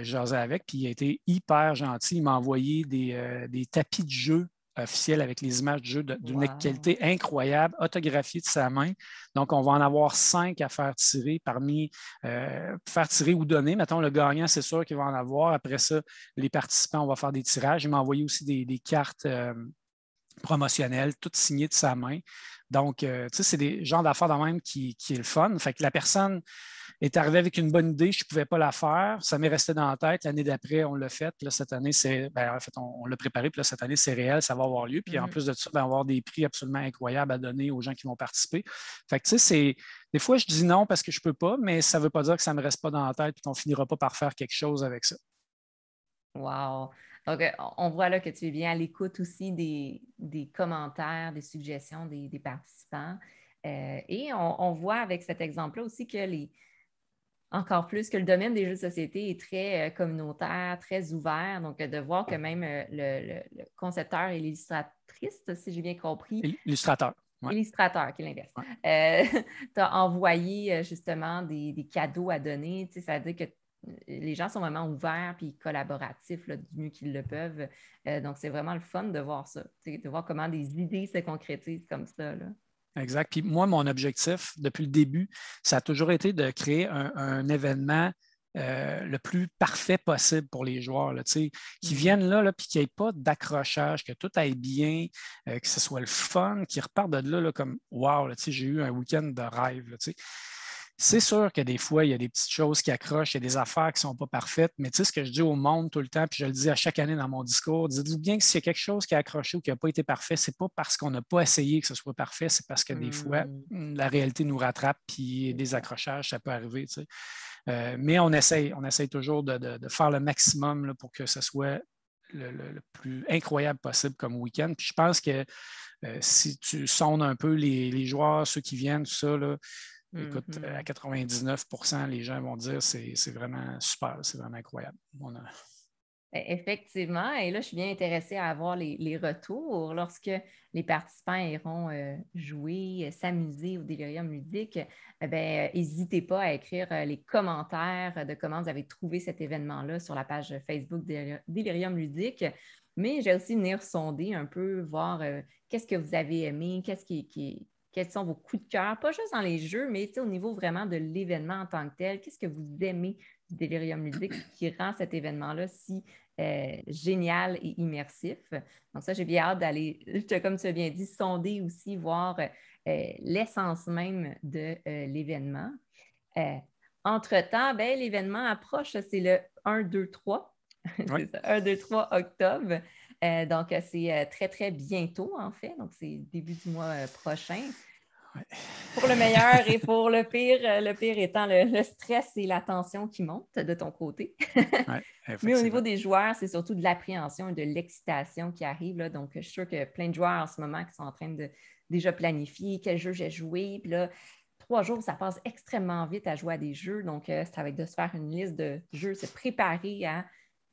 B: jasais avec, puis il a été hyper gentil. Il m'a envoyé des tapis de jeu officiels avec les images de jeu d'une qualité incroyable, autographiées de sa main. Donc, on va en avoir 5 à faire tirer faire tirer ou donner. Mettons, le gagnant, c'est sûr qu'il va en avoir. Après ça, les participants, on va faire des tirages. Il m'a envoyé aussi des cartes promotionnelles, toutes signées de sa main. Donc, tu sais, c'est des genres d'affaires de même qui est le fun. Fait que la personne est arrivée avec une bonne idée, je ne pouvais pas la faire. Ça m'est resté dans la tête. L'année d'après, on l'a fait. Puis là, cette année, en fait, on l'a préparé. Puis là, cette année, c'est réel, ça va avoir lieu. Puis en plus de ça, on va avoir des prix absolument incroyables à donner aux gens qui vont participer. Fait que, tu sais, des fois, je dis non parce que je ne peux pas, mais ça ne veut pas dire que ça ne me reste pas dans la tête et qu'on ne finira pas par faire quelque chose avec ça.
A: Wow! Donc, on voit là que tu es bien à l'écoute aussi des commentaires, des suggestions des participants. Et on voit avec cet exemple-là aussi que encore plus que le domaine des jeux de société est très communautaire, très ouvert. Donc, de voir que même le concepteur et l'illustratrice, si j'ai bien compris.
B: Illustrateur. Ouais.
A: Illustrateur, qui est l'inverse. Ouais. T'as envoyé justement des cadeaux à donner. Tu sais, ça veut dire que les gens sont vraiment ouverts et collaboratifs là, du mieux qu'ils le peuvent. Donc, c'est vraiment le fun de voir ça, de voir comment des idées se concrétisent comme ça. Là.
B: Exact. Puis moi, mon objectif depuis le début, ça a toujours été de créer un événement le plus parfait possible pour les joueurs, là, qui viennent là puis qu'il n'y ait pas d'accrochage, que tout aille bien, que ce soit le fun, qu'ils repartent de là, comme « wow, j'ai eu un week-end de rêve ». C'est sûr que des fois, il y a des petites choses qui accrochent, il y a des affaires qui ne sont pas parfaites, mais tu sais, ce que je dis au monde tout le temps, puis je le dis à chaque année dans mon discours, dites-vous bien que s'il y a quelque chose qui a accroché ou qui n'a pas été parfait, ce n'est pas parce qu'on n'a pas essayé que ce soit parfait, c'est parce que des fois, la réalité nous rattrape, puis des accrochages, ça peut arriver. Tu sais. Mais on essaye toujours de faire le maximum là, pour que ce soit le plus incroyable possible comme week-end. Puis je pense que si tu sondes un peu les joueurs, ceux qui viennent, tout ça, là, écoute, à 99 % les gens vont dire que c'est vraiment super, c'est vraiment incroyable.
A: Effectivement, et là, je suis bien intéressée à avoir les retours lorsque les participants iront jouer, s'amuser au Délirium ludique. N'hésitez pas à écrire les commentaires de comment vous avez trouvé cet événement-là sur la page Facebook Délirium ludique. Mais j'ai aussi venir sonder un peu, voir qu'est-ce que vous avez aimé, quels sont vos coups de cœur, pas juste dans les jeux, mais au niveau vraiment de l'événement en tant que tel. Qu'est-ce que vous aimez du Délirium ludique qui rend cet événement-là si génial et immersif? Donc ça, j'ai bien hâte d'aller, comme tu as bien dit, sonder aussi, voir l'essence même de l'événement. Entre-temps, l'événement approche, c'est le 1, 2, 3.
B: Oui.
A: C'est ça, 1, 2, 3 octobre. Donc, c'est très, très bientôt, en fait. Donc, c'est début du mois prochain.
B: Ouais.
A: Pour le meilleur et pour le pire étant le stress et la tension qui montent de ton côté.
B: Ouais,
A: Mais au niveau des joueurs, c'est surtout de l'appréhension et de l'excitation qui arrive. Là. Donc, je suis sûre qu'il y a plein de joueurs en ce moment qui sont en train de déjà planifier quel jeu j'ai joué. Puis là, 3 jours, ça passe extrêmement vite à jouer à des jeux. Donc, ça va être de se faire une liste de jeux, se préparer à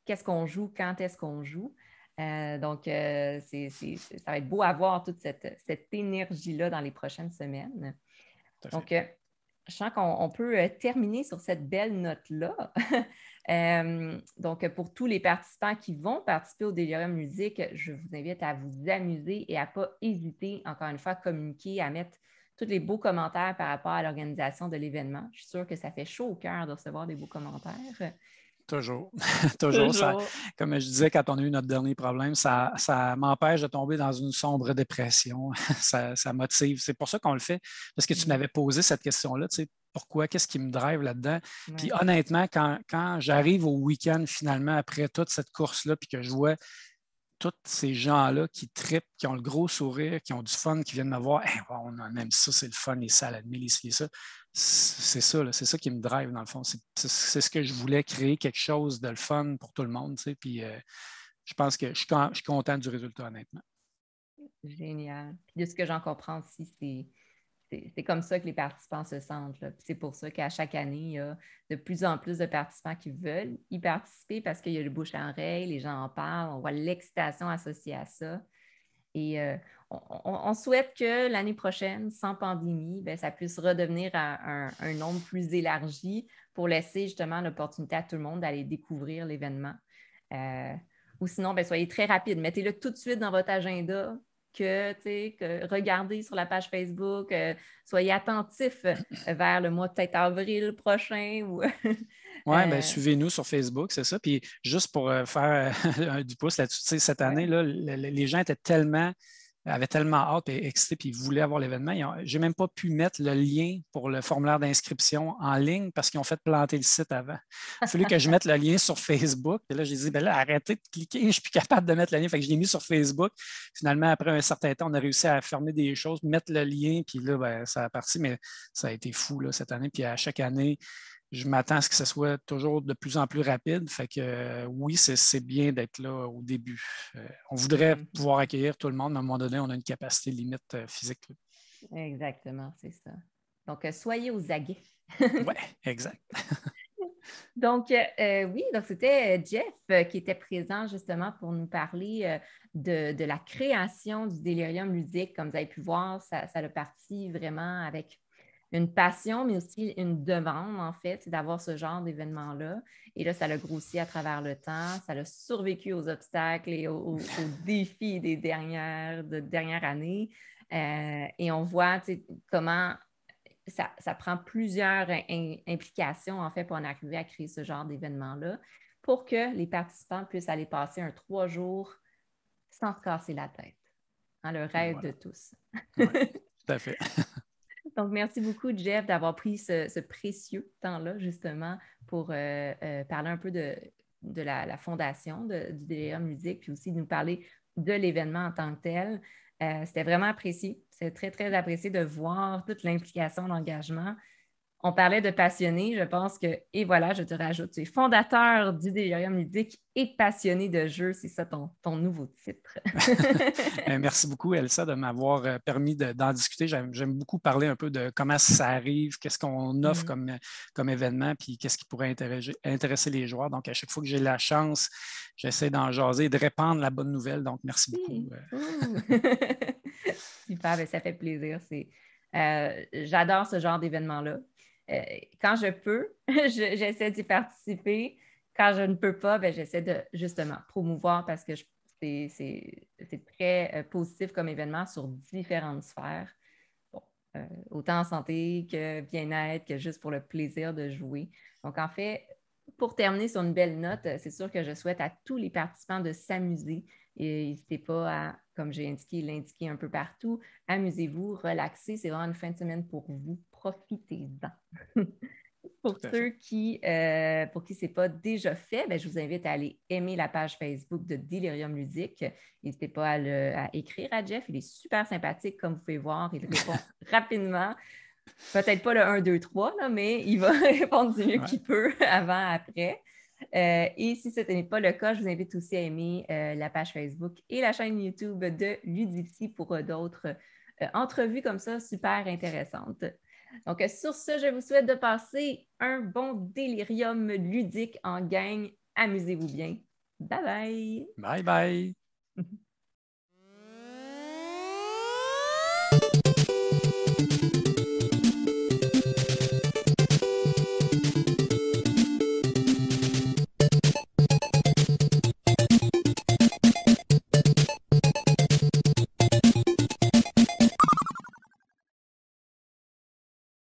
A: qu'est-ce qu'on joue, quand est-ce qu'on joue. Donc, ça va être beau à voir toute cette énergie-là dans les prochaines semaines. Donc, je sens qu'on peut terminer sur cette belle note-là. Donc, pour tous les participants qui vont participer au Délirium ludique, je vous invite à vous amuser et à ne pas hésiter, encore une fois, à communiquer, à mettre tous les beaux commentaires par rapport à l'organisation de l'événement. Je suis sûre que ça fait chaud au cœur de recevoir des beaux commentaires.
B: Toujours. Toujours. Ça, comme je disais, quand on a eu notre dernier problème, ça m'empêche de tomber dans une sombre dépression. ça motive. C'est pour ça qu'on le fait. Parce que tu m'avais posé cette question-là, tu sais, pourquoi, qu'est-ce qui me drive là-dedans? Ouais. Puis honnêtement, quand j'arrive au week-end finalement après toute cette course-là, puis que je vois tous ces gens-là qui trippent, qui ont le gros sourire, qui ont du fun, qui viennent me voir, hey, wow, on aime ça, c'est le fun, les salades, les ça. C'est ça qui me drive dans le fond. C'est ce que je voulais, créer quelque chose de le fun pour tout le monde. Tu sais, puis je pense que je suis content du résultat, honnêtement.
A: Génial. Puis de ce que j'en comprends aussi, c'est comme ça que les participants se sentent. C'est pour ça qu'à chaque année, il y a de plus en plus de participants qui veulent y participer parce qu'il y a le bouche à oreille, les gens en parlent, on voit l'excitation associée à ça. Et on souhaite que l'année prochaine, sans pandémie, ça puisse redevenir à un nombre plus élargi pour laisser justement l'opportunité à tout le monde d'aller découvrir l'événement. Ou sinon, soyez très rapide. Mettez-le tout de suite dans votre agenda. Que regardez sur la page Facebook, soyez attentifs vers le mois peut-être avril prochain.
B: Oui, suivez-nous sur Facebook, c'est ça. Puis juste pour faire du pouce là-dessus, cette année, là, les gens avaient tellement hâte et excités, puis ils voulaient avoir l'événement. Je n'ai même pas pu mettre le lien pour le formulaire d'inscription en ligne parce qu'ils ont fait planter le site avant. Il a fallu que je mette le lien sur Facebook. Et là, j'ai dit, arrêtez de cliquer, je ne suis plus capable de mettre le lien. Fait que je l'ai mis sur Facebook. Finalement, après un certain temps, on a réussi à fermer des choses, mettre le lien, puis là, ça a parti, mais ça a été fou là, cette année. Puis à chaque année, je m'attends à ce que ce soit toujours de plus en plus rapide. Fait que oui, c'est bien d'être là au début. On voudrait pouvoir accueillir tout le monde, mais à un moment donné, on a une capacité limite physique. Là.
A: Exactement, c'est ça. Donc, soyez aux aguets.
B: Oui, exact.
A: Donc, oui, donc c'était Jeff qui était présent justement pour nous parler de la création du Délirium ludique. Comme vous avez pu voir, ça a parti vraiment avec une passion, mais aussi une demande, en fait, c'est d'avoir ce genre d'événement-là. Et là, ça l'a grossi à travers le temps, ça l'a survécu aux obstacles et aux défis des dernières années. Et on voit comment ça prend plusieurs implications, en fait, pour en arriver à créer ce genre d'événement-là, pour que les participants puissent aller passer un 3 jours sans se casser la tête. Hein, le rêve de tous.
B: Oui, tout à fait.
A: Donc, merci beaucoup, Jeff, d'avoir pris ce précieux temps-là, justement, pour parler un peu de la fondation du Delirium ludique, puis aussi de nous parler de l'événement en tant que tel. C'était vraiment apprécié. C'est très, très apprécié de voir toute l'implication, l'engagement. On parlait de passionné, je pense que, et voilà, je te rajoute, tu es fondateur du Delirium ludique et passionné de jeux, c'est ça ton nouveau titre.
B: Merci beaucoup, Elsa, de m'avoir permis d'en discuter. J'aime beaucoup parler un peu de comment ça arrive, qu'est-ce qu'on offre comme événement, puis qu'est-ce qui pourrait intéresser les joueurs. Donc, à chaque fois que j'ai la chance, j'essaie d'en jaser et de répandre la bonne nouvelle. Donc, merci beaucoup.
A: Super, bien, ça fait plaisir. J'adore ce genre d'événement-là. Quand je peux, j'essaie d'y participer. Quand je ne peux pas, ben, j'essaie de justement promouvoir parce que c'est très positif comme événement sur différentes sphères. Bon, autant en santé que bien-être, que juste pour le plaisir de jouer. Donc, en fait, pour terminer sur une belle note, c'est sûr que je souhaite à tous les participants de s'amuser. Et n'hésitez pas à, comme j'ai indiqué, l'indiquer un peu partout. Amusez-vous, relaxez. C'est vraiment une fin de semaine pour vous. Profitez-en. Pour ceux pour qui ce n'est pas déjà fait, ben, je vous invite à aller aimer la page Facebook de Delirium Ludique. N'hésitez pas à écrire à Jeff. Il est super sympathique, comme vous pouvez voir. Il répond rapidement. Peut-être pas le 1, 2, 3, là, mais il va répondre du mieux qu'il peut avant, après. Et si ce n'est pas le cas, je vous invite aussi à aimer la page Facebook et la chaîne YouTube de Ludipsy pour d'autres entrevues comme ça super intéressantes. Donc, sur ce, je vous souhaite de passer un bon délirium ludique en gang. Amusez-vous bien. Bye bye!
B: Bye bye!